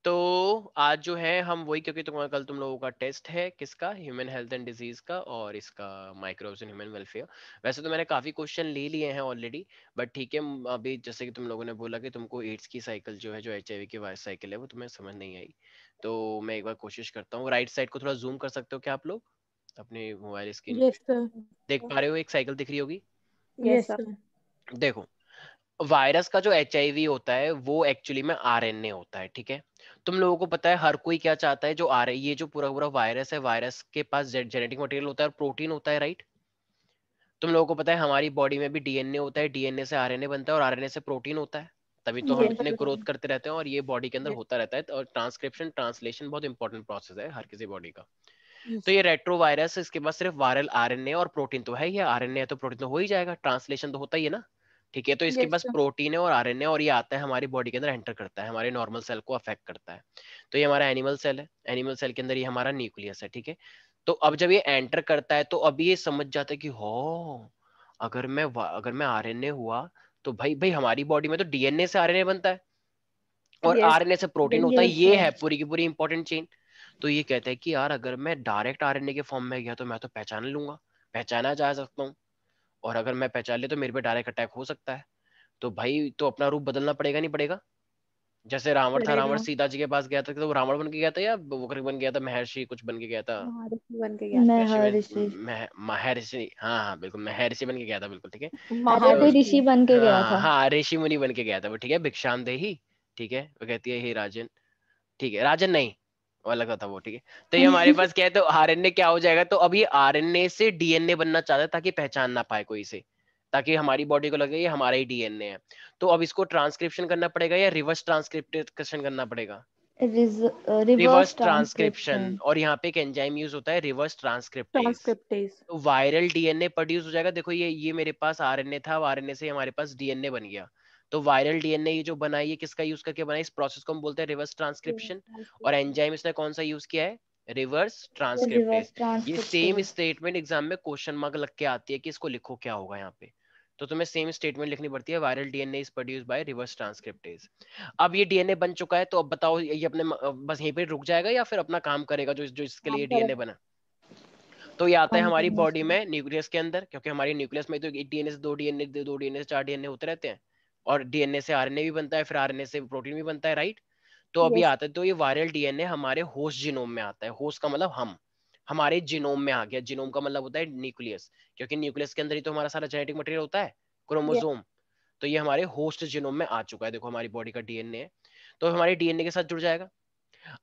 तो आज जो है हम वही, क्योंकि तुम्हारा कल तुम लोगों का टेस्ट है किसका, ह्यूमन हेल्थ एंड डिजीज का, और इसका माइक्रोब्स एंड ह्यूमन वेलफेयर। वैसे तो मैंने काफी क्वेश्चन ले लिए हैं ऑलरेडी, बट ठीक है। अभी जैसे कि तुम लोगों ने बोला कि तुमको एड्स की साइकिल जो है, जो HIV की वाइस साइकिल है, वो तुम्हें समझ नहीं आई। तो मैं एक बार कोशिश करता हूँ। राइट साइड को थोड़ा जूम कर सकते हो क्या आप लोग अपने मोबाइल स्क्रीन पे? Yes sir. देख पा रहे हो? एक साइकिल दिख रही होगी। Yes sir. देखो, वायरस का जो HIV होता है वो एक्चुअली में RNA होता है, ठीक है। तुम लोगों को पता है हर कोई क्या चाहता है, जो ये जो पूरा पूरा वायरस है, वायरस के पास जेनेटिक मटेरियल होता है और प्रोटीन होता है, राइट। तुम लोगों को पता है हमारी बॉडी में भी DNA होता है, DNA से RNA बनता है और RNA से प्रोटीन होता है, तभी तो हम यस इतने ग्रोथ सर। करते रहते हैं और ये बॉडी के अंदर होता रहता है। और ट्रांसक्रिप्शन ट्रांसलेशन बहुत इंपॉर्टेंट प्रोसेस है हर किसी बॉडी का। तो यस। ये रेट्रोवायरस, इसके पास सिर्फ वायरल RNA और प्रोटीन तो है ही है। RNA है तो प्रोटीन तो हो ही जाएगा, ट्रांसलेशन तो होता ही है ना, ठीक है। तो इसके यस पास सर। प्रोटीन है और RNA, और ये आता है हमारी बॉडी के अंदर, एंटर करता है हमारे नॉर्मल सेल को अफेक्ट करता है। तो ये हमारा एनिमल सेल है, एनिमल सेल के अंदर ये हमारा न्यूक्लियस है, ठीक है। तो अब जब ये एंटर करता है तो अब ये समझ जाता है कि हो, अगर मैं RNA हुआ तो भाई भाई हमारी बॉडी में तो DNA से RNA बनता है और यस। RNA से प्रोटीन होता है। यस ये सर। है पूरी की पूरी इंपॉर्टेंट चेन। तो ये कहता है कि यार अगर मैं डायरेक्ट RNA के फॉर्म में गया तो मैं तो पहचान लूंगा, पहचाना जा सकता हूँ, और अगर मैं पहचान ले तो मेरे पे डायरेक्ट अटैक हो सकता है। तो भाई तो अपना रूप बदलना पड़ेगा नहीं पड़ेगा? जैसे रावण था, रावण पड़ेगा। सीता जी के पास गया था तो वो रावण बन के गया था या वो बन गया था, महर्षि कुछ बन के गया था? महाऋषि बन के गया था। ऋषि महर्षि। महर्षि, हाँ हाँ बिल्कुल महर्षि बन के गया था, बिल्कुल ठीक है। अरे कोई तो महाऋषि। ऋषि बन के गया हाँ था। हाँ, ऋषि मुनि बन के गया था वो, ठीक है, भिक्षाम देही, ठीक है। वो कहती है हे राजन, ठीक है, राजन नहीं, वो अलग था वो, ठीक है। तो ये हमारे पास क्या है, तो RNA क्या हो जाएगा, तो अब ये RNA से DNA बनना चाहता है ताकि पहचान ना पाए कोई से, ताकि हमारी बॉडी को लगे ये हमारा ही DNA है। तो अब इसको ट्रांसक्रिप्शन करना पड़ेगा या रिवर्स ट्रांसक्रिप्शन करना पड़ेगा? Reverse reverse transcription, transcription. और यहाँ पे एक एंजाइम यूज होता है, रिवर्स ट्रांसक्रिप्टेज। ट्रांसक्रिप्टेज। तो वायरल DNA प्रोड्यूस हो जाएगा। देखो ये मेरे पास RNA था, RNA से हमारे पास DNA बन गया। तो वायरल DNA ये जो बना है, ये किसका यूज करके बना है? इस प्रोसेस को हम बोलते हैं रिवर्स ट्रांसक्रिप्शन। और एंजाइम इसने कौन सा यूज किया है? Reverse transcriptase. रिवर्स ये सेम ट्रांसक्रिप्टेज। स्टेटमेंट एग्जाम में क्वेश्चन मार्क लग के आती है कि इसको लिखो क्या होगा यहाँ पे। तो तुम्हें सेम स्टेटमेंट लिखनी पड़ती है, viral DNA is produced by reverse transcriptase. अब ये DNA बन चुका है, तो अब बताओ ये अपने बस यहीं पे रुक जाएगा या फिर अपना काम करेगा, जो जो इसके काम लिए DNA करेगा। बना? तो ये आता है काम हमारी करेगा बॉडी सर। में न्यूक्लियस के अंदर, क्योंकि हमारी न्यूक्लियस में तो एक DNA से दो DNA, दो DNA से चार DNA होते रहते हैं, और DNA से RNA भी बनता है, फिर RNA से प्रोटीन भी बनता है, राइट। तो अभी यस। आता है, तो ये वायरल DNA हमारे होस्ट जीनोम में आता है। होस्ट का मतलब हम, हमारे जीनोम में आ गया। जीनोम का मतलब होता है न्यूक्लियस, क्योंकि न्यूक्लियस के अंदर ही तो हमारा सारा जेनेटिक मटेरियल होता है, यस। क्रोमोसोम। तो ये हमारे होस्ट जीनोम में आ चुका है। देखो हमारी बॉडी का DNA है, तो हमारे DNA के साथ जुड़ जाएगा।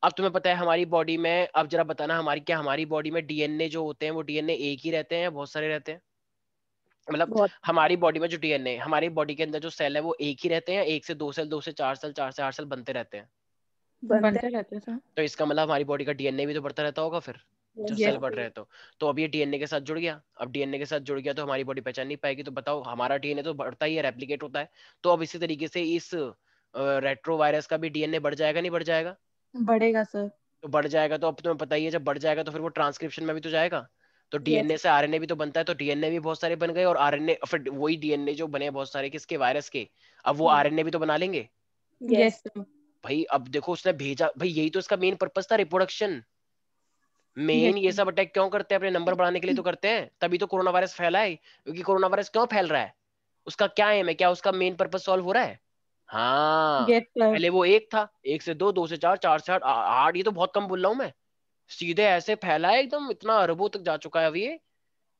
अब तुम्हें पता है हमारी बॉडी में, अब जरा बताना, हमारी बॉडी में DNA जो होते हैं वो DNA एक ही रहते हैं या बहुत सारे रहते हैं? मतलब बहुत हमारी बॉडी में जो DNA, हमारी बॉडी के अंदर जो सेल है वो एक ही रहते हैं, एक से दो सेल, दो से चार सेल, चार से आठ सेल बनते रहते हैं? बनते। बनते रहते हैं सर। तो इसका मतलब हमारी बॉडी का DNA भी तो बढ़ता रहता होगा फिर, जब यस सेल यस। बढ़ रहे हैं तो अब ये DNA के साथ जुड़ गया। अब DNA के साथ जुड़ गया तो हमारी बॉडी पहचान नहीं पाएगी। तो बताओ, हमारा DNA तो बढ़ता ही है, रेप्लिकेट होता है। तो अब इसी तरीके से इस रेट्रोवायरस का भी DNA बढ़ जाएगा, नहीं बढ़ जाएगा? बढ़ेगा सर। तो बढ़ जाएगा तो अब तुम्हें पता ही है, जब बढ़ जाएगा तो फिर वो ट्रांसक्रिप्शन में भी तो जाएगा। तो यस। DNA से RNA भी तो बनता है, तो DNA भी बहुत सारे बन गए, और RNA फिर वही DNA जो बने बहुत सारे किसके, वायरस के, अब वो RNA भी तो बना लेंगे। यस। Yes sir. भाई अब देखो उसने भेजा, भाई यही तो इसका मेन पर्पस था, रिप्रोडक्शन। मेन यस ये सब अटैक क्यों करते हैं? अपने नंबर बढ़ाने के लिए तो करते हैं, तभी तो कोरोना वायरस फैला है। क्योंकि कोरोना वायरस क्यों फैल रहा है, उसका क्या एम है, क्या उसका मेन पर्पस सॉल्व हो रहा है? हाँ। Yes sir. पहले वो एक था, एक से दो, दो से चार, चार से आठ, आठ ये तो बहुत कम बोल रहा हूँ मैं। सीधे ऐसे फैला है एकदम, इतना अरबों तक जा चुका है अभी ये।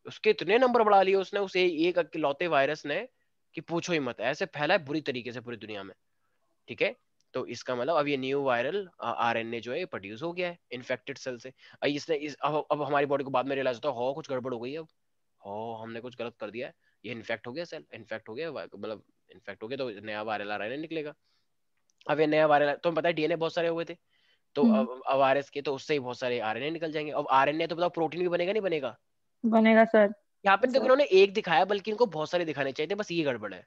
उसके इतने नंबर बढ़ा लिए उसने, उसे एक इकलौते वायरस ने, कि पूछो ही मत, ऐसे फैला है बुरी तरीके से पूरी दुनिया में, ठीक है। तो इसका मतलब अब ये न्यू वायरल RNA जो है ये प्रोड्यूस हो गया है इन्फेक्टेड सेल से। इसने अब हमारी बॉडी को बाद में रियलाइज होता है, हो कुछ गड़बड़ हो गई है अब, हो हमने कुछ गलत कर दिया है, ये इन्फेक्ट हो गया, सेल इन्फेक्ट हो गया, मतलब इन्फेक्ट हो गया, तो नया वायरल RNA निकलेगा। अब ये नया वायरल, तुम्हें पता है DNA बहुत सारे हुए थे, तो हम्म। अब वायरस के, तो उससे ही बहुत सारे RNA निकल जाएंगे। अब RNA तो बताओ प्रोटीन भी बनेगा नहीं बनेगा? बनेगा सर। यहाँ पे देखो सर। इन्होंने एक दिखाया, बल्कि इनको बहुत सारे दिखाने चाहिए थे, बस ये गड़बड़ है।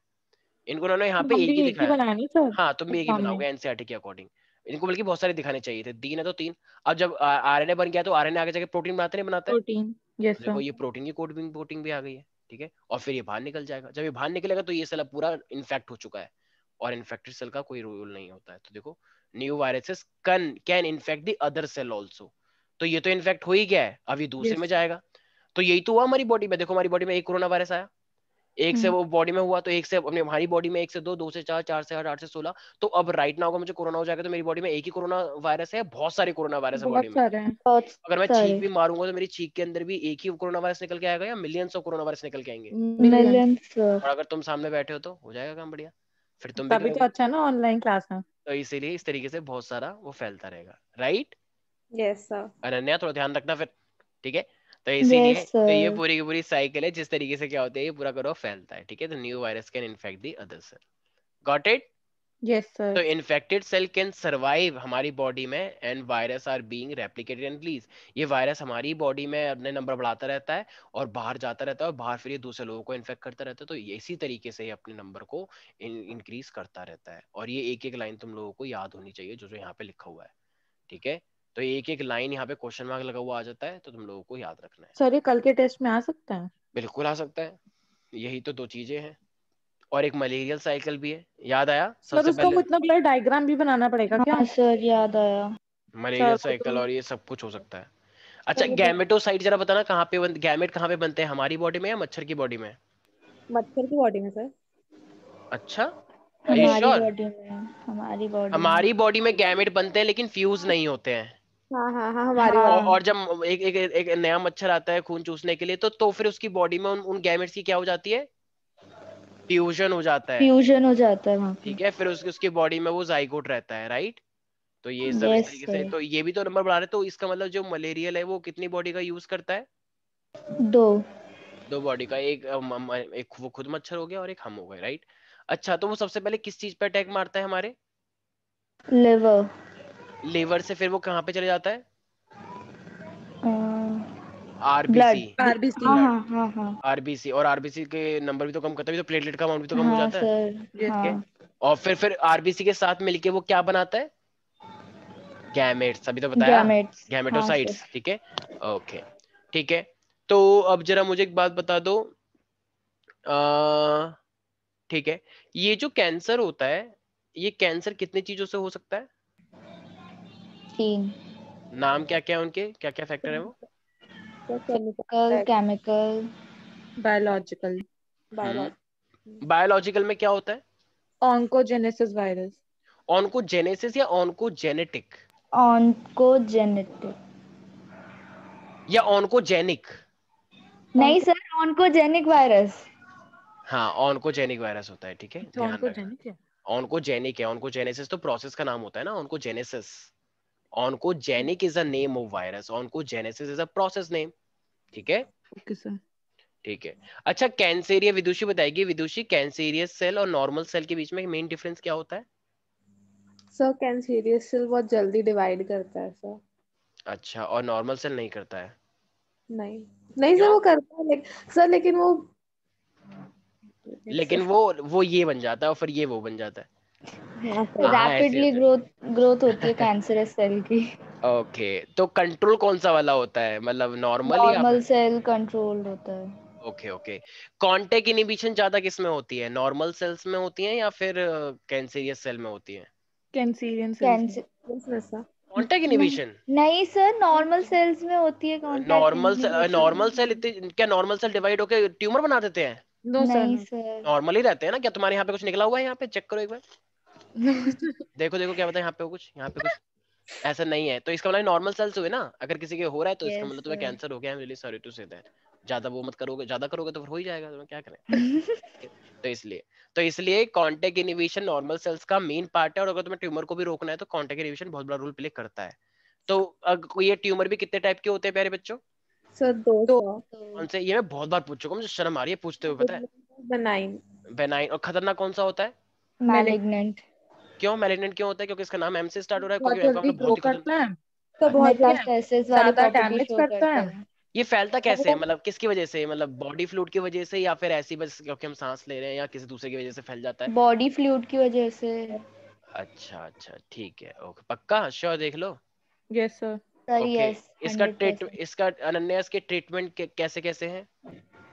इनको उन्होंने यहाँ पे हम एक भी ही एक ही दिखाया। बनाए नहीं सर हाँ तुम भी एक ही एग्जाम में। बनाओगे NCERT के अकॉर्डिंग। इनको बल्कि बहुत सारे दिखाने चाहिए थे, तीन है तो तीन। अब जब RNA बन गया तो RNA आगे जाके प्रोटीन बनाते नहीं बनाता है? प्रोटीन। यस देखो सर। ये प्रोटीन की कोडिंग कोटिंग भी आ गई है, ठीक है। और फिर ये बाहर निकल जाएगा, जब ये बाहर निकलेगा तो ये सेल पूरा इन्फेक्ट हो चुका है, और इन्फेक्टेड सेल का कोई रोल नहीं होता है। तो देखो new viruses can infect the other cell also. तो ये तो इन्फेक्ट हो ही गया है, अब ये दूसरे में जाएगा। तो यही तो हुआ हमारी बॉडी में। देखो हमारी बॉडी में एक कोरोना वायरस आया, एक से वो बॉडी में हुआ, तो एक से अपने हमारी बॉडी में 1 से 2, 2 से 4, 4 से 8, 8 से 16। तो अब राइट नाउ अगर मुझे कोरोना हो जाएगा तो मेरी बॉडी में एक ही कोरोना वायरस है, बहुत सारे कोरोना वायरस है बॉडी बहुत में। सारे हैं। बहुत अगर मैं छींक सारे भी मारूंगा तो मेरी छींक के अंदर भी एक ही कोरोना वायरस निकल के आएगा या मिलियंस ऑफ कोरोना वायरस निकल के आएंगे? मिलियंस और अगर तुम सामने बैठे हो तो हो जाएगा काम बढ़िया, फिर तुम भी तभी तो अच्छा ना ऑनलाइन क्लास है। तो इसीलिए इस तरीके से बहुत सारा वो फैलता रहेगा, राइट? Yes sir. अनन्या थोड़ा ध्यान रखना फिर, ठीक है? तो इसीलिए यस तो ये सर। पूरी की पूरी साइकिल है, जिस तरीके से क्या होता है ये पूरा करो फैलता है, ठीक है? तो new virus can infect the other cell, got it? Yes तो sir. Infected cell can survive हमारी बॉडी में and virus are being replicated and release. ये वायरस हमारी बॉडी में अपने नंबर बढ़ाता रहता है और बाहर जाता रहता है, और बाहर फिर ये दूसरे लोगों को इन्फेक्ट करता रहता है। तो ये इसी तरीके से ये अपने नंबर को इंक्रीज करता रहता है। और ये एक एक लाइन तुम लोगों को याद होनी चाहिए जो जो यहाँ पे लिखा हुआ है, ठीक है? तो एक एक लाइन यहाँ पे क्वेश्चन मार्क लगा हुआ आ जाता है, तो तुम लोगों को याद रखना है। सर ये कल के टेस्ट में आ सकता है? बिल्कुल आ सकता है, यही तो दो चीजें हैं। और एक मलेरियल साइकिल भी है, याद आया सर सबसे उसका पहले? मतलब क्लियर डायग्राम भी बनाना पड़ेगा क्या? हाँ सर याद आया। मलेरियल सर वो साइकिल तो और ये सब कुछ हो सकता है। अच्छा सर वो तो गैमेटोसाइट जरा बताना कहाँ पे गैमेट कहाँ पे बनते हैं, हमारी बॉडी में या मच्छर की बॉडी में? मच्छर की बॉडी में सर। अच्छा, आर यू हमारी श्योर? बॉडी में, हमारी बॉडी में। हमारी बॉडी में गैमेट बनते हैं लेकिन फ्यूज नहीं होते हैं। हाँ हाँ हाँ हमारी और, बॉडी। और जब एक नया मच्छर आता है खून चूसने के लिए तो फिर उसकी बॉडी में उन गैमेट्स की क्या हो जाती है? फ्यूजन हो जाता है, फ्यूजन हो जाता है वहाँ पे। ठीक है? फिर उसकी बॉडी में वो जाइगोट रहता है, राइट? तो ये सब इस यस तरीके से, सर। तो ये भी तो नंबर बढ़ा रहे। तो इसका मतलब जो मलेरियल है वो कितनी बॉडी का यूज करता है? 2। 2 बॉडी का, एक वो खुद मच्छर हो गया और एक हम हो गए, राइट? अच्छा तो वो सबसे पहले किस चीज पे अटैक मारता है हमारे? लिवर। लीवर से फिर वो कहाँ पे चले जाता है? ब्लड। आरबीसी। आरबीसी। हाँ ब्लड, हाँ हाँ हाँ। आरबीसी, और आरबीसी के नंबर भी तो कम करता है, भी तो प्लेटलेट का अमाउंट भी तो कम हो हाँ जाता है, सर। यस। ठीक है? हाँ। और फिर आरबीसी के साथ मिलके वो क्या बनाता है? गैमेट्स, अभी तो बताया, गैमेट्स। हाँ सर। गैमेटोसाइट्स, ठीक है? ओके, ठीक है। तो अब जरा मुझे एक बात बता दो, आ, ठीक है, ये जो कैंसर होता है ये कैंसर कितनी चीजों से हो सकता है? 3। नाम क्या क्या है उनके, क्या क्या फैक्टर है वो? Physical, chemical, biological. बायोलॉजिकल में क्या होता है? Oncogenesis virus. ऑन्कोजेनेसिस या ऑन्कोजेनेटिक ऑन्कोजेनेटिक। या ऑन्कोजेनिक? नहीं सर, ऑन्कोजेनिक वायरस। हाँ ऑन्कोजेनिक वायरस होता है, ठीक है, ध्यान रखना। ऑन्कोजेनिक है। ऑन्कोजेनिक है, ऑन्कोजेनेसिस तो प्रोसेस का नाम होता है ना, oncogenesis. Oncogenic is a name of virus, oncogenesis is a process name, ठीक है? Okay sir. ठीक है। अच्छा कैंसेरिया, विदुषी बताएगी, विदुषी कैंसेरियस सेल और नॉर्मल सेल के बीच में मेन डिफरेंस क्या होता है? सर कैंसेरियस सेल बहुत जल्दी डिवाइड करता है सर। अच्छा, और नॉर्मल सेल नहीं करता है? नहीं नहीं सर क्यों? वो करता है सर लेकिन वो लेकिन वो ये बन जाता है और फिर ये वो बन जाता है। हाँ सर। हाँ ऐसे रैपिडली होता ग्रोथ होती है कैंसरस सेल की। है। ओके, तो कंट्रोल कौन सा वाला होता है, मतलब नॉर्मल या नॉर्मल फिर? सेल कंट्रोल्ड होता है। Okay okay. कांटेक्ट इनहिबिशन ज्यादा किस में होती है, नॉर्मल सेल्स में होती है या फिर कैंसेरियस सेल में होती है? कैंसीरियन सेल्स में। Cancer sir. कांटेक्ट नहीं इनहिबिशन? नहीं सर, नॉर्मल सेल्स में होती है कांटेक्ट नॉर्मल सेल इनहिबिशन। इतने क्या नॉर्मल सेल डिवाइड होकर ट्यूमर बना देते हैं? नो सर नहीं नो। सर। नॉर्मल ही रहते हैं ना क्या? तुम्हारे यहाँ पे कुछ निकला हुआ है, यहाँ पे चेक करो एक बार, नो। देखो देखो क्या बताए यहाँ पे कुछ, यहाँ पे कुछ ऐसा नहीं है, तो इसका मतलब नॉर्मल सेल्स हुए ना। अगर किसी के हो रहा है तो इसका यस मतलब तुम्हें सर। कैंसर हो गया, I am really sorry to say that. ज्यादा वो मत करोगे, ज्यादा करोगे तो फिर हो ही जाएगा, तो क्या करें? तो इसलिए कांटेक्ट इनहिबिशन नॉर्मल सेल्स का मेन पार्ट है, और अगर तुम्हें ट्यूमर को भी रोकना है तो कांटेक्ट इनहिबिशन बहुत बड़ा रोल प्ले करता है। तो ये ट्यूमर भी कितने टाइप के होते हैं प्यारे बच्चों? सर 200। कौन से? ये मैं बहुत बार पूछ चुका हूं, मुझे शर्म आ रही है पूछते हुए, पता है? बनाइन। बेनाइन। और खतरनाक कौन सा होता है? मैलिग्नेंट। क्यों मैलिग्नेंट क्यों होता है? क्योंकि इसका नाम एम से स्टार्ट हो रहा है, बहुत क्योंकि जल्दी आपने ग्रो बहुत ही खतरनाक। करता है। तो बहुत अच्छा, मेटास्टेसिस वाली ज्यादा प्रॉपर्टी डैमेज शो करता करता है। है। ये फैलता कैसे है, और मतलब किसकी वजह से, मतलब बॉडी फ्लूइड की वजह से या फिर ऐसी बस क्योंकि हम सांस ले रहे हैं, या किसी दूसरे की वजह से फैल जाता है? बॉडी फ्लूइड की वजह से। अच्छा अच्छा ठीक है, ओके, पक्का श्योर, देख लो। Yes sir. Sir okay, yes 100%। इसका अनन्यास के ट्रीटमेंट कैसे कैसे हैं?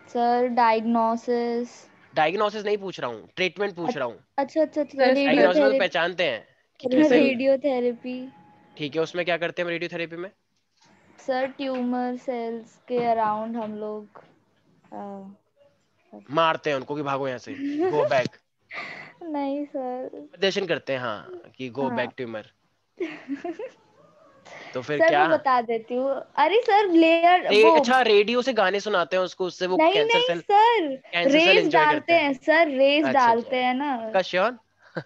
Sir diagnosis. डायग्नोसिस नहीं पूछ रहा हूँ, ट्रीटमेंट पूछ रहा हूँ। अच्छा अच्छा अच्छा, सर इसका डायग्नोसिस में तो रेडियोथेरेपी। पहचानते हैं कि कैसे? रेडियोथेरेपी। ठीक है, उसमें क्या करते हैं हम रेडियोथेरेपी में? सर ट्यूमर सेल्स के अराउंड हम लोग मारते हैं उनको कि भागो यहाँ से, गो बैक। नहीं सर। प्रदर्शन करते हैं, हाँ, कि गो बैक हाँ ट्यूमर। तो फिर सर क्या? मैं बता देती हूँ। अरे सर लेयर वो अच्छा, रेडियो से गाने सुनाते हैं उसको, उससे वो नहीं कैंसर नहीं सेल, सर, कैंसर सेल रेज एंजॉय करते डालते हैं। हैं सर, रेज अच्छा अच्छा, डालते हैं ना। का श्योर?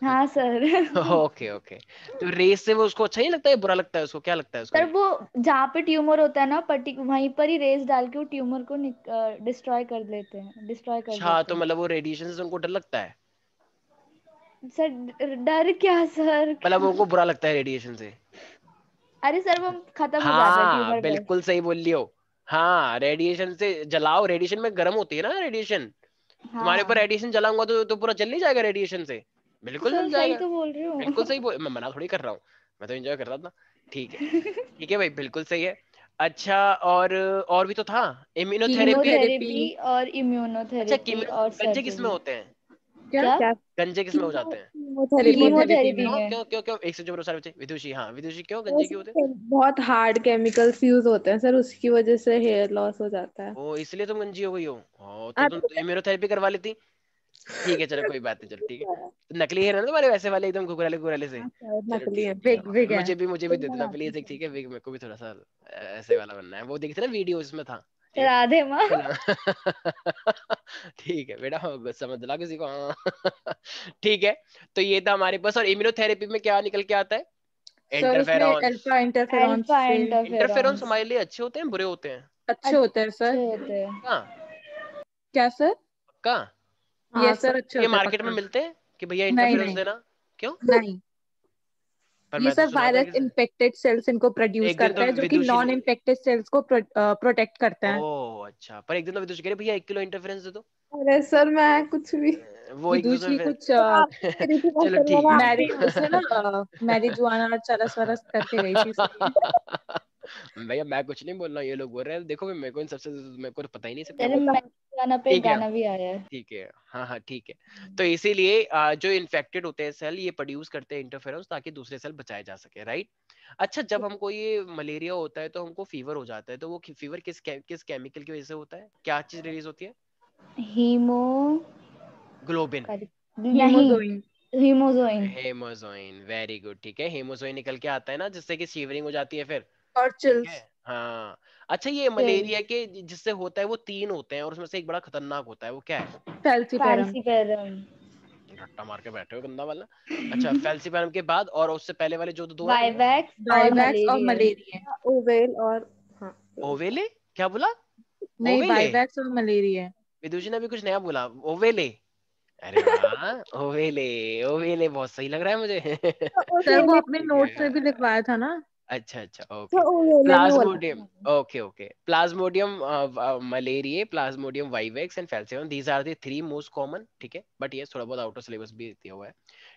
हाँ सर। Okay okay. तो रेस से वो उसको अच्छा नहीं लगता है, बुरा लगता है उसको, क्या लगता है उसको? सर वो जहाँ पे ट्यूमर होता है ना वहीं पर ही रेज डाल के वो ट्यूमर को डिस्ट्रॉय कर देते हैं, डिस्ट्रॉय कर अच्छा, देते तो हैं। मतलब वो रेडिएशन से उनको डर लगता है? सर डर क्या सर मतलब क्या? उनको बुरा लगता है रेडिएशन से? अरे सर वो खत्म हो जाता है हाँ ट्यूमर बस। बिल्कुल सही बोल लियो। हाँ, रेडिएशन से जलाओ, रेडिएशन में गर्म होती है ना रेडिएशन, तुम्हारे ऊपर हाँ रेडिएशन जलाऊंगा तो पूरा जल नहीं जाएगा रेडिएशन से? तो बिल्कुल सर जल सही जाएगा। तो बोल रही बिल्कुल हूँ। सही बोल, मैं मना थोड़ी कर रहा हूँ, मैं तो एंजॉय कर रहा था। ठीक है, ठीक है भाई, बिल्कुल सही है। अच्छा, और भी तो था, इम्यूनोथेरेपी। कीमोथेरेपी। कीमोथेरेपी और अच्छा, इम्यूनोथेरेपी और गंजे किस में सर्जरी। होते हैं? क्या? क्या? क्या? गंजे किस में हो जाते हैं? कीमोथेरेपी में। कीमोथेरेपी कीमोथेरेपी में। क्यों में। क्यों क्यों क्यों? एक से जो सारे बच्चे, विदुषी, हाँ विदुषी, क्यों गंजे क्यों होते हैं? उसमें बहुत हार्ड केमिकल्स यूज होते हैं सर, उसकी वजह से हेयर लॉस हो जाता है। ओ, इसलिए तुम गंजी हो गई हो? ओ, तो आप तुम इम्यूनोथेरेपी करवा लेती। ठीक है, चलो कोई बात नहीं, चलो ठीक है। तो नकली हेयर है ना तुम्हारे, वैसे वाले एकदम घुघराले घुघराले से? हाँ सर, चलो नकली है। ठीक है, विग विग है। मुझे भी दे देना बनाती प्लीज एक, हूँ। ठीक है, विग मेरे को भी थोड़ा सा ऐसे वाला बनना है, वो देखते ना वीडियो, इसमें था। ठीक है, राधे माँ। चलो। ठीक है बेटा, समझ ला किसी को, हाँ। ठीक है, तो ये था हमारे पास। और इम्यूनोथेरेपी में क्या निकल के आता है? सर उसमें इंटरफेरॉन्स। अल्फा इंटरफेरॉन अल्फा से इंटरफेरॉन्स इंटरफेरॉन्स हमारे लिए अच्छे होते हैं, बुरे होते हैं? अच्छे होते हैं अच्छे सर। होते हैं। कहाँ? क्या सर? पक्का? हाँ यस सर। सर, अच्छे ये होते हैं मार्केट में पक्का। मिलते हैं कि भैया नहीं इंटरफेरेंस नहीं देना? क्यों? नहीं, पर ये मैं तो सब सुना था वायरस कि इन्फेक्टेड सेल्स इनको प्रोड्यूस एक दिन तो करता है, जो कि विदुषी नॉन ने, इन्फेक्टेड सेल्स को प्रोटेक्ट करते हैं। ओ अच्छा, पर एक दिन तो विदुषी कह रहे भैया 1 किलो इंटरफेरेंस दे दो। अरे सर मैं कुछ भी। वो एक दूसरे विदुषी में कुछ तो आप कह रही थी ना चलो सर, ठीक मैंने मैरी आपको उसने ना मैरिजुआना चरस वरस करके गई थी इसलिए। भैया मैं कुछ नहीं बोल रहा हूँ, ये लोग बोल रहे हैं, देखो भाई मेरे को इन सबसे, मेरे को पता ही नहीं सब क्या तेरे बोल रहे हैं। गाना पे एक ठीक है, गाना भी आया है। ठीक है, हाँ हाँ ठीक है। तो इसीलिए जो इन्फेक्टेड होते हैं सेल, ये प्रोड्यूस करते हैं इंटरफेरेंस, ताकि दूसरे सेल बचाए जा सके, राइट? अच्छा, जब हमको ये मलेरिया होता है तो हमको फीवर हो जाता है, तो वो फीवर किस केमिकल की वजह से होता है? क्या चीज रिलीज होती है? Hemoglobin. नहीं, hemozoin. Hemozoin. Hemozoin, very good, ठीक है, हेमोजोइन निकल के आता है ना, जिससे कि शिवरिंग हो जाती है फिर। और ठीक है, चिल्स। हाँ। अच्छा, ये मलेरिया के जिससे होता है वो 3 होते हैं, और उसमें से एक बड़ा खतरनाक होता है, वो क्या है? फैल्सीपेरम। फैल्सीपेरम। रट्टा मार के बैठे हो गंदा वाला। अच्छा, फेल्सीपैरम के बाद, और उससे पहले वाले जो दो है वो? वाइवैक्स और वाइवैक्स और मलेरिया। मलेरिया। ओवेल और हाँ। ओवेले? क्या बोला? नहीं, ओवेले? वाइवैक्स और मलेरिया। विदुषी ने भी कुछ नया बोला, ओवेले। अरे वाह, ओवेले। ओवेले बहुत सही लग रहा है मुझे। तो सर वो ओवेल, अपने ठीक नोट्स में भी है, लिखवाया था ना। अच्छा अच्छा, तो ओके। ओवेल नहीं बोला था प्लाज्मोडियम, मैंने। Okay okay, plasmodium malaria, plasmodium vivax and falciparum, these are the 3 most common, ठीक है, बट ये थोड़ा बहुत आउट ऑफ सिलेबस भी दिया हुआ है।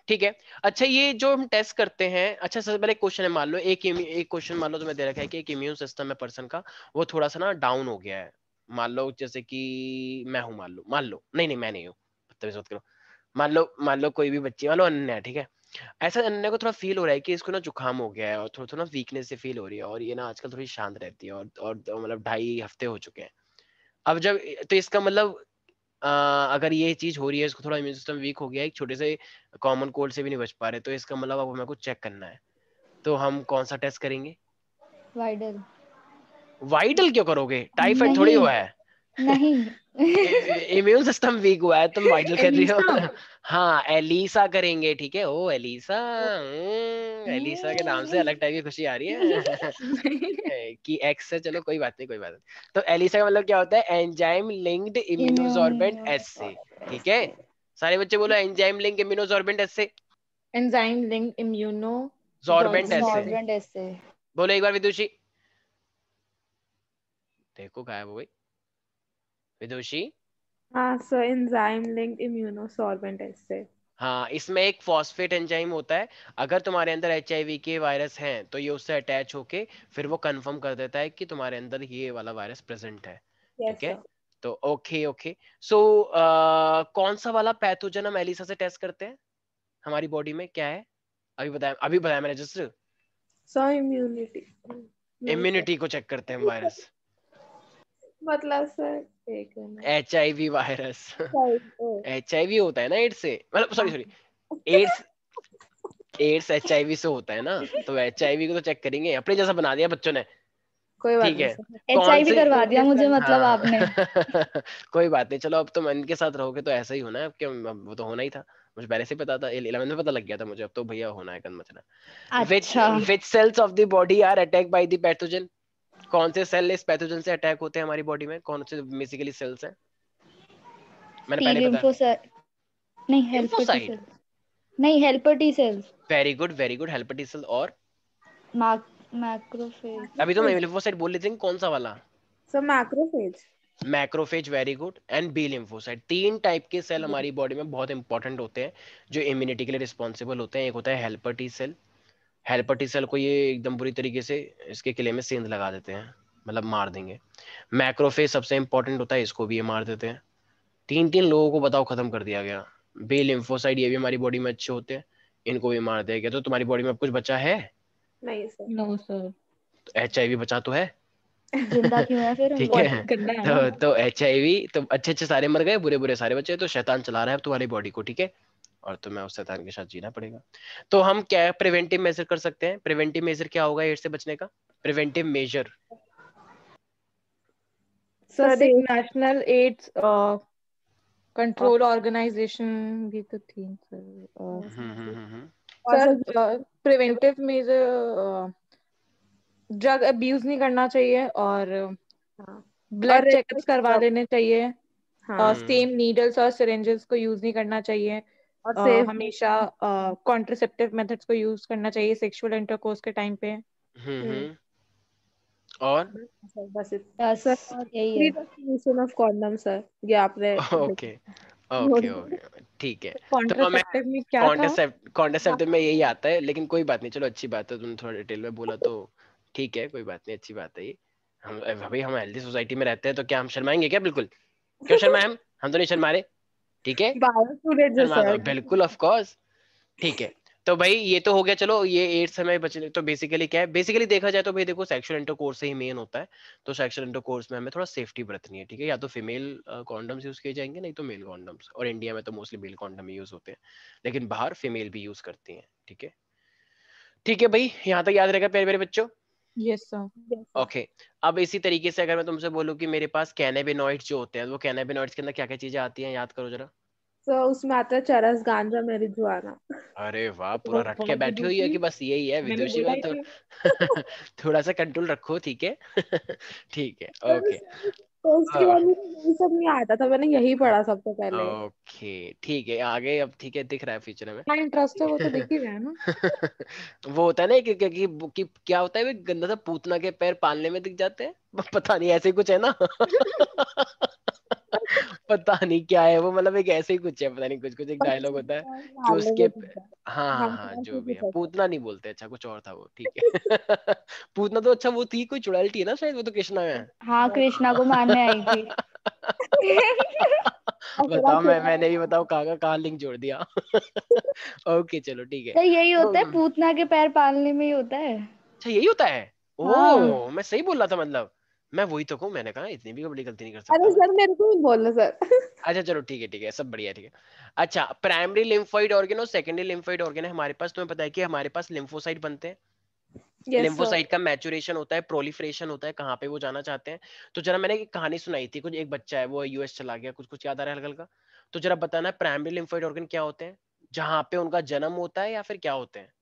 ठीक है। अच्छा, ये जो हम टेस्ट करते हैं, अच्छा सबसे पहले क्वेश्चन है, मान लो एक क्वेश्चन मान लो तुम्हें दे रखा है कि एक इम्यून सिस्टम है पर्सन का, वो थोड़ा सा ना डाउन हो गया है। मान लो जैसे कि मैं हूं, मान लो नहीं नहीं मैं नहीं हूँ, बदतमीज मत करो। मान लो कोई भी बच्ची, मान लो अन्य है, ठीक है। ऐसा अन्य को थोड़ा फील हो रहा है कि इसको ना जुकाम हो गया है, और थोड़ा थोड़ा वीकनेस से फील हो रही है, और ये ना आजकल थोड़ी शांत रहती है, और तो मतलब 2.5 हफ्ते हो चुके हैं। अब जब, तो इसका मतलब अगर ये चीज हो रही है, इसको थोड़ा इम्यून सिस्टम वीक हो गया है, एक छोटे से कॉमन कोल्ड से भी नहीं बच पा रहे, तो इसका मतलब अब हमें कुछ चेक करना है। तो हम कौन सा टेस्ट करेंगे? वाइडल। वाइटल क्यों करोगे? टाइफाइड थोड़ी नहीं हुआ है। नहीं। इम्यून सिस्टम वीक हुआ है, तुम वाइटल कर रही एलिसा। हो। हाँ, एलिसा करेंगे, ठीक है, ओ एलिसा। एलिसा के नाम से अलग टाइप की खुशी आ रही है। कि एक्स है, चलो कोई बात नहीं, कोई बात नहीं। तो एलिसा का मतलब क्या होता है? एंजाइम लिंक्ड इम्यूनोसॉर्बेंट एसे। ठीक है, सारे बच्चे बोलो, एंजाइम लिंक इम्यूनोसॉर्बेंट एसे। एंजाइम लिंक इम्यूनो सॉर्बेंट एसे, नॉर्वेंट ऐसे। बोलो एक बार विदुषी। देखो गायब हो गई विदुषी। हाँ सर, एंजाइम लिंक्ड इम्यूनोसॉर्बेंट ऐसे। हाँ, इसमें एक फॉस्फेट एंजाइम होता है, अगर तुम्हारे अंदर एचआईवी के वायरस हैं तो ये उससे अटैच होके फिर वो कंफर्म कर देता है कि तुम्हारे अंदर ये वाला वायरस प्रेजेंट है। यस ठीक है, सर। तो ओके ओके। सो कौन सा वाला पैथोजन हम एलिसा से टेस्ट करते हैं? हमारी बॉडी में क्या है? अभी बताया मैंने जस्ट। सर इम्यूनिटी इम्यूनिटी को चेक करते हैं वायरस। मतलब सर एक minute HIV virus. Sir HIV होता है ना एड्स से, मतलब सॉरी एड्स HIV से होता है ना, तो HIV को तो चेक करेंगे। अपने जैसा बना दिया बच्चों ने, कोई बात ठीक नहीं है। सर। कौन HIV सी करवा दिया मुझे, मतलब हाँ आपने। कोई बात नहीं, चलो अब तुम इनके साथ रहोगे तो ऐसा ही होना है, अब क्या, अब वो तो होना ही था, मुझे पहले से पता था, 11th में पता लग गया था मुझे, अब तो भैया होना है, गंद मचना। विच अच्छा। Which cells of the body are attack by the pathogen? कौन से सेल इस पैथोजन से अटैक होते हैं हमारी बॉडी में, कौन से बेसिकली सेल्स हैं? मैंने टी पहले बताया, लिम्फोसाइट, नहीं हेल्पर टी लिम्फोसाइट। सेल्स, नहीं helper T cells, very good very good, helper T cell. और मैक्रोफेज। अभी तो मैं लिम्फोसाइट बोल रही थी, कौन सा वाला? Sir macrophage. Macrophage, very good. And B lymphocyte. 3 type के सेल हमारी बॉडी में बहुत इंपॉर्टेंट होते हैं, जो इम्यूनिटी के लिए रिस्पॉन्सिबल होते हैं। एक होता है helper T cell. Helper T cell को ये एकदम बुरी तरीके से इसके किले में सेंध लगा देते हैं, मतलब मार देंगे। मैक्रोफेज सबसे इंपॉर्टेंट होता है, इसको भी ये मार देते हैं। 3 लोगों को बताओ खत्म कर दिया गया। बी लिम्फोसाइट ये भी हमारी बॉडी में अच्छे होते हैं, इनको भी मार दिया गया। तो तुम्हारी बॉडी में अब कुछ बचा है? नहीं सर। नो सर, HIV बचा तो है, जिंदा क्यों है फिर हम ठीक लोग? है। करना है ना। तो HIV तो अच्छे अच्छे सारे मर गए, बुरे बुरे सारे बचे, तो शैतान चला रहा है अब तुम्हारी बॉडी को, ठीक है। और तुम्हें उस शैतान के साथ जीना पड़ेगा। तो हम क्या प्रिवेंटिव मेजर कर सकते हैं? प्रिवेंटिव मेजर क्या होगा एड्स से बचने का? Preventive measure. सर सर एक safe national AIDS control organisation भी तो थी सर। और sir sir preventive measure, drug abuse नहीं करना चाहिए, और हाँ और ब्लड चेकअप्स करवा लेने चाहिए, और हाँ सेम नीडल्स और सिरिंजेस को यूज नहीं करना चाहिए, और सेफ हमेशा कॉन्ट्रासेप्टिव मेथड्स को यूज करना चाहिए सेक्सुअल इंटरकोर्स के टाइम पे। और सर बस बस सर और यही फ्री है। डिस्ट्रीब्यूशन ऑफ कॉन्डम सर, ये आपने ओके नोट ओके ओके, ठीक है। तो मैं कॉन्ट्रासेप्टिव में क्या था? कॉन्ट्रासेप्टिव में यही आता है, लेकिन कोई बात नहीं, चलो अच्छी बात है, तुमने थोड़ा डिटेल में बोला तो ठीक है, कोई बात नहीं, अच्छी बात है ये। हम भाई हम हेल्दी सोसाइटी में रहते हैं, तो क्या हम शर्माएंगे क्या? बिल्कुल, क्यों शर्माए हम तो नहीं शर्मा रहे, ठीक है। बायो स्टूडेंट जो शर्मा सर। बिल्कुल ऑफ कोर्स, ठीक है। तो भाई ये तो हो गया, चलो ये एड्स हमें बचने, तो बेसिकली क्या है, बेसिकली देखा जाए तो भाई देखो सेक्सुअल इंटरकोर्स से ही मेन होता है। तो सेक्सुअल इंटरकोर्स में हमें थोड़ा सेफ्टी बरतनी है, ठीक है। या तो फीमेल कॉन्डम्स यूज किए जाएंगे, नहीं तो मेल कॉन्डम्स, और इंडिया में तो मोस्टली मेल कॉन्डम यूज होते हैं, लेकिन बाहर फीमेल भी यूज करती हैं, ठीक है। ठीक है भाई, यहाँ तक याद रहेगा प्यारे मेरे बच्चों? Yes sir. ओके। अब इसी तरीके से अगर मैं तुमसे बोलूँ कि मेरे पास कैनाबिनॉइड्स जो होते हैं, वो कैनाबिनॉइड्स के अंदर क्या क्या चीजें आती हैं, याद करो जरा। सर उसमें आता है चरस, गांजा, मैरिजुआना। अरे वाह, पूरा रट के बहुत बैठी हुई है विदुषी, कि बस यही है मैंने विदुषी बोला में ही तो था। थोड़ा सा कंट्रोल रखो, ठीक है ठीक है, ओके। तो उसके बाद मुझे यही सब नहीं आता था, मैंने यही पढ़ा सबसे पहले। ओके ठीक है, आगे अब ठीक है, दिख रहा है फ्यूचर में। हाँ इंटरेस्ट है वो तो दिख ही रहा है ना। वो होता है ना कि क्या होता है, वे गंदा सा पूतना के पैर पालने में दिख जाते हैं, पता नहीं ऐसे ही कुछ है ना पता नहीं क्या है वो, मतलब एक ऐसे ही कुछ है, पता नहीं, कुछ कुछ एक बस डायलॉग होता है कि नाले उसके में दिख जाता हाँ है। हाँ हाँ हाँ, तो ऐसे जो भी कुछ है, है सर। पूतना नहीं बोलते, अच्छा कुछ और था वो, ठीक है पूतना तो अच्छा वो थी कोई चुड़ैल थी ना शायद, वो तो कृष्णा में हाँ, कृष्णा को मारने आई थी। असुरा बताओ, खेला मैंने भी बताओ कहाँ लिंक जोड़ दिया ओके चलो ठीक है। तो यही तो होता है, पूतना के पैर पालने में ही होता है। अच्छा यही होता है? हाँ। ओ मैं सही बोल रहा था, मतलब मैं वही तो कहूँ, मैंने कहा इतनी भी बड़ी गलती नहीं कर सकता अरे मैं। सर मेरे को ही बोलना सर। अच्छा चलो ठीक है, सब बढ़िया, ठीक है। अच्छा, प्राइमरी लिम्फोइड ऑर्गेन और सेकेंडरी लिम्फोइड ऑर्गेन है हमारे पास, तुम्हें पता है कि हमारे पास लिम्फोसाइट बनते हैं। Yes sir. लिम्फोसाइट का मैचुरेशन होता है, प्रोलिफरेशन होता है, कहाँ पे वो जाना चाहते हैं। तो जरा मैंने एक कहानी सुनाई थी, कुछ एक बच्चा है वो US चला गया, कुछ कुछ याद आ रहा है हल्का हल्का। तो जरा बताना प्राइमरी लिम्फोइड ऑर्गन क्या होते हैं, जहाँ पे उनका जन्म होता है, या फिर क्या होते हैं,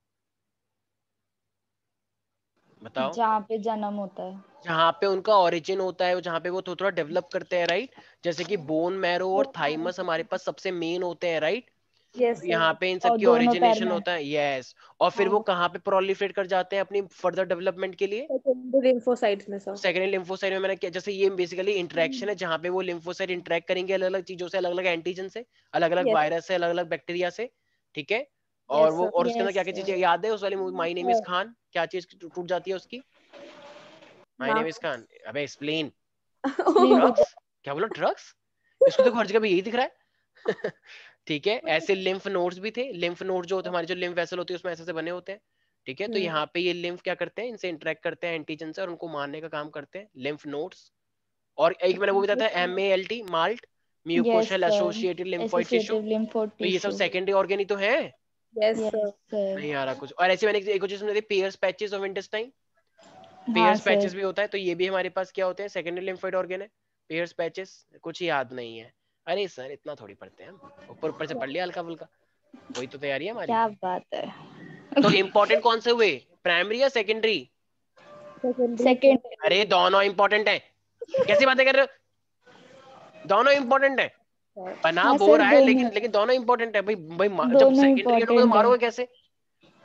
बताओ। जहाँ पे जन्म होता है। जहाँ पे उनका ओरिजिन होता है, जहाँ पे वो थोड़ा थोड़ा डेवलप करते हैं, राइट। जैसे कि बोन मैरो और थाइमस हमारे पास सबसे मेन होते हैं, राइट। यस तो सर। यहाँ पे इन सब और की दोनों पैर ओरिजिनेशन में। होता है, यस। और फिर वो हाँ कहाँ पे प्रोलिफरेट कर जाते हैं अपनी फर्दर डेवलपमेंट के लिए? सेकेंडरी लिम्फोसाइट्स में सर। सेकेंडरी लिम्फोसाइट में। मैंने क्या, जैसे ये बेसिकली इंटरेक्शन है जहाँ पे वो लिम्फोसाइट इंटरेक्ट करेंगे अलग अलग चीजों से, अलग अलग एंटीजन से, अलग अलग यस वायरस से, अलग अलग बैक्टीरिया से, ठीक है। और यस वो, सर। और उसके अंदर क्या यस क्या सर। चीजें याद है उस वाली movie my name is Khan, क्या चीज टूट जाती है उसकी? माय ना नेम इज खान, अबे एक्सप्लेन। Explain to. ड्रग्स? क्या बोला, ड्रग्स? इसको देखो हर जगह पे यही दिख रहा है ठीक है। ऐसे लिम्फ नोड्स भी थे। लिम्फ नोड जो होते हैं हमारे, जो लिम्फ वेसल होती है उसमें ऐसे से बने होते हैं, ठीक है। तो यहाँ पे ये लिम्फ क्या करते हैं, इनसे इंटरेक्ट करते हैं एंटीजन से और उनको मारने का काम करते हैं, लिम्फ नोड्स। और एक मैंने वो भी बताया था, MALT, MALT, yes mucosal sir, associated lymphoid tissue. Associative lymphoid तो ये सब टिश्यू। सेकेंडरी ऑर्गन ही तो है। Yes yes sir. सर। नहीं आ रहा कुछ। और ऐसे मैंने एक चीज सुनी थी, पियर्स पैचेस ऑफ इंटेस्टाइन। हाँ पियर्स सर। पैचेस भी होता है, तो ये भी हमारे पास क्या होते हैं, सेकेंडरी लिम्फोइड ऑर्गन है। पियर्स पैचेस कुछ याद नहीं है। अरे सर इतना थोड़ी पढ़ते हैं हम, ऊपर ऊपर से पढ़ लिया हल्का फुल्का, वही तो तैयारी है हमारी। क्या बात है। तो इम्पोर्टेंट कौन से हुए, प्राइमरी या सेकेंडरी? Secondary second. अरे दोनों इम्पोर्टेंट है, कैसी बातें कर रहे हो, दोनों इम्पोर्टेंट है। बना हाँ बोल सर, रहा है, लेकिन दोनों लेकिन दोनों इम्पोर्टेंट है भाई। जब दोनों सेकेंडरी के लोग तो इम्पोर्टेंट है मारोगे कैसे?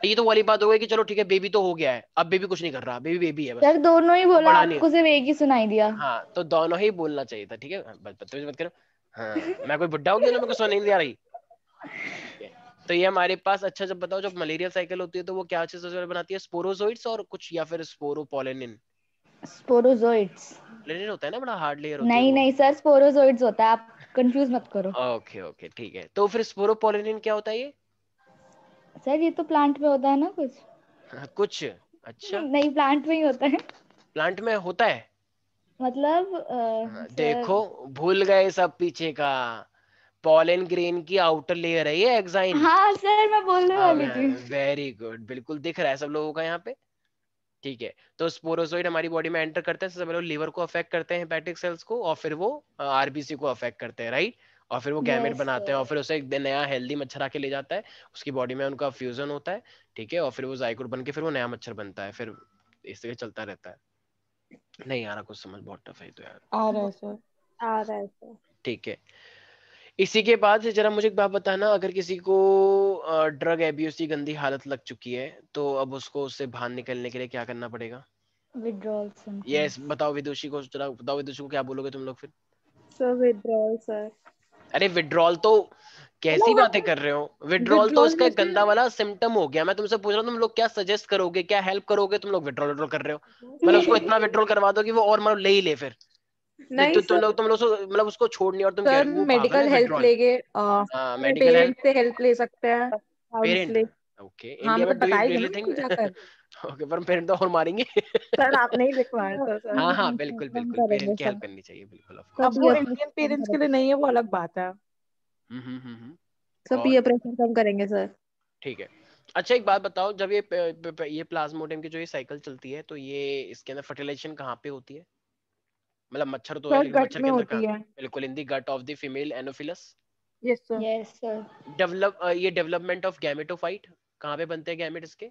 ये तो वाली बात हो गई कि चलो ठीक है बेबी तो हो गया है, अब बेबी कुछ नहीं कर रहा, बेबी बेबी है सर। बस, दोनों ही अब बोला, बड़ा नहीं है। आपको सिर्फ एक ही सुनाई दिया। हाँ तो दोनों ही बोलना चाहिए था, ठीक है, बदतमीज मत करो। हाँ मैं कोई बुड्ढा हो गया ना, मेरे को सुनाई नहीं आ रही। ठीक है। तो ये हमारे पास, अच्छा जब बताओ, जब मलेरिया साइकिल होती है तो वो क्या चीज सबसे पहले बनाती है, स्पोरोजोइट्स और कुछ, या फिर स्पोरोपोलेनिन। स्पोरोजोइट्स। पोलेनिन होता है ना, बड़ा हार्ड लेयर होती है नहीं वो। नहीं सर, स्पोरोजोइट्स होता है, आप कंफ्यूज मत करो। ओके ओके ठीक है, तो फिर स्पोरोपोलेनिन क्या होता है ये? सर ये तो प्लांट में होता है ना कुछ। हाँ, कुछ। अच्छा, नहीं, प्लांट में ही होता है। प्लांट में होता है। मतलब हाँ, सर। देखो भूल गए सब पीछे का। पॉलन ग्रेन की आउटर लेयर है ये एक्साइन। हाँ सर, मैं बोलने हाँ वाली थी। वेरी गुड, बिल्कुल दिख रहा है सब लोगों का यहाँ पे। ठीक है। तो स्पोरोजोइड हमारी बॉडी में एंटर करते हैं, सबसे पहले लिवर को अफेक्ट करते हैं, हेपेटिक सेल्स को, और फिर वो RBC को अफेक्ट करते हैं, राइट। और फिर वो गैमेट यस बनाते हैं, और सर। फिर उसे एक नया हेल्दी मच्छर आके ले जाता है, उसकी बॉडी में उनका फ्यूजन होता है, ठीक है। और फिर वो जाइगोट बन के फिर वो नया मच्छर बनता है, फिर इस तरह चलता रहता है। नहीं यार कुछ समझ, बहुत टफ है ये तो यार। आ रहा है सर। आ रहा है सर। ठीक है। इसी के बाद जरा मुझे एक बात बताना, अगर किसी को ड्रग एब्यूज की गंदी हालत लग चुकी है, तो अब उसको उससे बाहर निकलने के लिए क्या करना पड़ेगा? Withdrawal yes, symptoms. बताओ विदुषी को, जरा बताओ विदुषी को क्या बोलोगे तुम लोग फिर? Sir withdrawal sir. अरे विड्रॉल तो कैसी बातें कर रहे हो, विड्रॉल तो विड्रॉल इसका एक जैसे गंदा वाला सिम्टम हो गया। मैं तुमसे पूछ रहा हूँ तुम लोग क्या सजेस्ट करोगे, क्या हेल्प करोगे, तुम लोग विड्रॉल विड्रॉल कर रहे हो। मतलब उसको इतना विड्रॉल करवा दो कि वो और मतलब ले ही ले फिर। नहीं सर। तुम लोग मतलब उसको छोड़नी, और तुम कह सर रहे हो वो पागल है मेडिकल हेल्प विड्रॉल। लेके हाँ अपने मेडिकल हेल्प। पेरेंट्स से हेल्प ले सकते हैं। पेरेंट। काउंसलिंग। ओके, हाँ इंडिया में मतलब डू यू बताएगा रियली ना थिंक? आपको जाकर। ओके, पर पेरेंट तो और मारेंगे। सर आपने ही लिखवाया था सर। हाँ हाँ बिल्कुल हम बिल्कुल, करेंगे पेरेंट की सर। हेल्प करनी चाहिए, बिल्कुल ऑफ सब अब कोर्स। वो पीयर इंडियन प्रेशर कम पेरेंट्स के लिए करेंगे। नहीं है, वो अलग बात है। सब और पीयर प्रेशर कम करेंगे सर। ठीक है। अच्छा एक बात बताओ, जब ये प्लाज्मोडियम की जो ये साइकिल चलती है, तो ये इसके अंदर फर्टिलाइजेशन कहाँ पे होती है? मतलब मच्छर तो है, सर लेकिन गट मच्छर में के अंदर होती कहाँ? है। बिल्कुल, in the gut of the female Anopheles. Yes sir. Yes sir. ये डेवलपमेंट ऑफ गैमेटोफाइट कहाँ पे बनते हैं गैमेट इसके?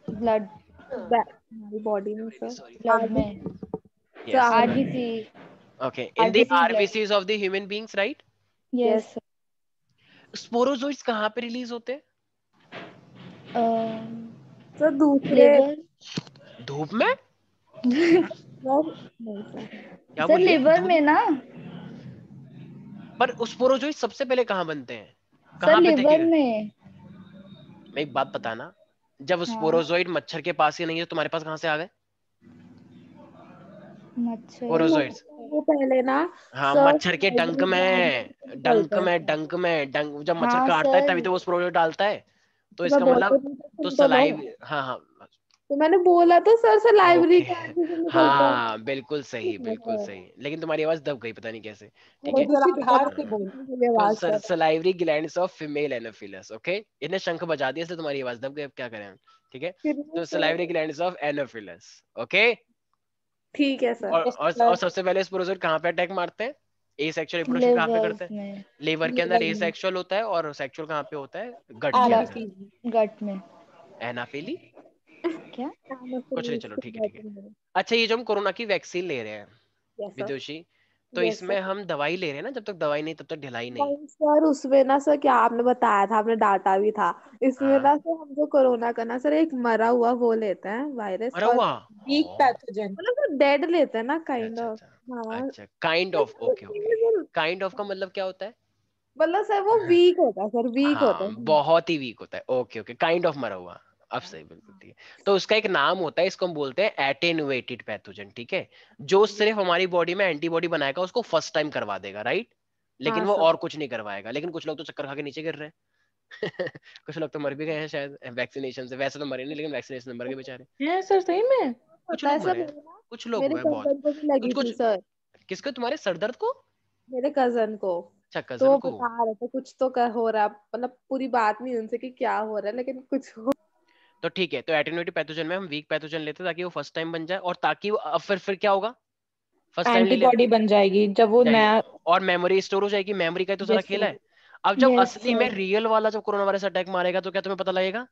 ब्लड। हमारी बॉडी में really sir. Sorry. Blood RB में। Sir yes. RBC. Okay, in the RBC blood. RBCs of the human beings, right. Yes. Yes. Sporozoites कहाँ पे रिलीज होते हैं? सर दूसरे लिवर। धूप में? सर नहीं सर। क्या सर बोलिए, लिवर धूप? में ना। पर स्पोरोजोइट्स सबसे पहले कहाँ बनते हैं, सर कहाँ पे थे लिवर कीड़े? में। मैं एक बात बताना, जब हाँ। स्पोरोजोइड मच्छर के पास ही नहीं है, तो तुम्हारे पास कहाँ से आ गए मच्छर। स्पोरोजोइड्स? वो पहले ना हाँ सर मच्छर के डंक लाइब्रेरी में, निकलते हैं सर। डंक जब मच्छर हाँ काटता है सर। तभी तो वो स्पोरोजोइड डालता है। तो तो मैं इसका बोल तो मतलब, नहीं सर, तो सुन तो लो। सलाइव, हाँ हाँ। तो मैंने बोला तो सर लाइब्रेरी ओके, के आगे से निकलता है। हाँ बिल्कुल सही हाँ, बिल्कुल सर। सही, लेकिन तुम्हारी आवाज दब गई पता नहीं कैसे। ठीक वो है। सर विदुषी आपका ध्यान से हाँ। बोल। मुझे तो आवाज कर। Salivary glands of female Anopheles, okay. इन्हें शंख बजा दिया इसलिए तुम्हारी आवाज दब गई, अब क्या करें हम। ठीक है। फिर तो sir salivary glands of Anopheles, okay. ठीक है सर। Yes sir. और सबसे पहले स्पोरोजोइड कहाँ पे अटैक मारते हैं, ए सेक्सुअल रिप्रोडक्शन कहाँ पे लिवर करते हैं? में। लीवर के अंदर लिवर ए में। सेक्सुअल होता है, और सेक्सुअल कहाँ पे होता है, गट के अंदर। आरबीसी। गट में। एनाफिली। क्या? कुछ नहीं, चलो ठीक है ठीक है। अच्छा ये जो हम कोरोना की वैक्सीन ले रहे हैं यस सर। विदुषी, तो यस इसमें सर। हम दवाई ले रहे हैं ना, जब तक दवाई नहीं तब तक ढिलाई नहीं। नहीं सर उसमें ना सर क्या आपने बताया था, आपने डांटा भी था। इसमें हाँ ना सर हम जो कोरोना का ना सर एक मरा हुआ वो लेते हैं वायरस, मरा और हुआ। Weak pathogen. मतलब सर डेड लेते हैं ना काइंड अच्छा ऑफ। अच्छा। हाँ। अच्छा kind of, okay okay. Kind of का मतलब क्या होता है? मतलब सर वो वीक होता है सर, वीक होता हाँ है। बहुत ही वीक होता है, ओके ओके, काइंड ऑफ मरा हुआ। अब सही, बिल्कुल ठीक है। तो उसका एक नाम होता है, इसको हम बोलते हैं एटेनुएटेड पैथोजन, ठीक है। जो सिर्फ हमारी बॉडी में एंटीबॉडी बनाएगा, उसको फर्स्ट टाइम करवा देगा, राइट। लेकिन हाँ वो सर। और कुछ नहीं करवाएगा। लेकिन कुछ लोग तो चक्कर खा के नीचे गिर रहे हैं कुछ लोग तो मर भी गए हैं शायद वैक्सीनेशन से। वैसे तो मरे नहीं, लेकिन वैक्सीनेशन से मर गए बेचारे। है सर सही में? कुछ होता है लोग सर, मरे हैं, कुछ लोग मेरे हुए हैं बहुत। कजन को भी कुछ लगी थी कुछ सर। किसको? तुम्हारे सर दर्द को? मेरे कजन को। अच्छा, तो कजन वो को। बता रहे थे कुछ तो हो रहा, मतलब पूरी बात नहीं उनसे कि क्या हो रहा है, लेकिन कुछ हो। तो ठीक है, तो एटेन्यूएटिव पैथोजन में हम वीक पैथोजन लेते हैं ताकि वो फर्स्ट टाइम बन जाए, और ताकि वो अब फिर क्या होगा? फर्स्ट टाइम ले लिया एंटीबॉडी बन जाएगी जब वो नहीं, नया। और मेमोरी स्टोर हो जाएगी। मेमोरी का ही तो सारा यस खेल सर। है। अब जब यस असली में सर। रियल वाला जब कोरोना वायरस अटैक मारेगा तो क्या तुम्हें पता लगेगा?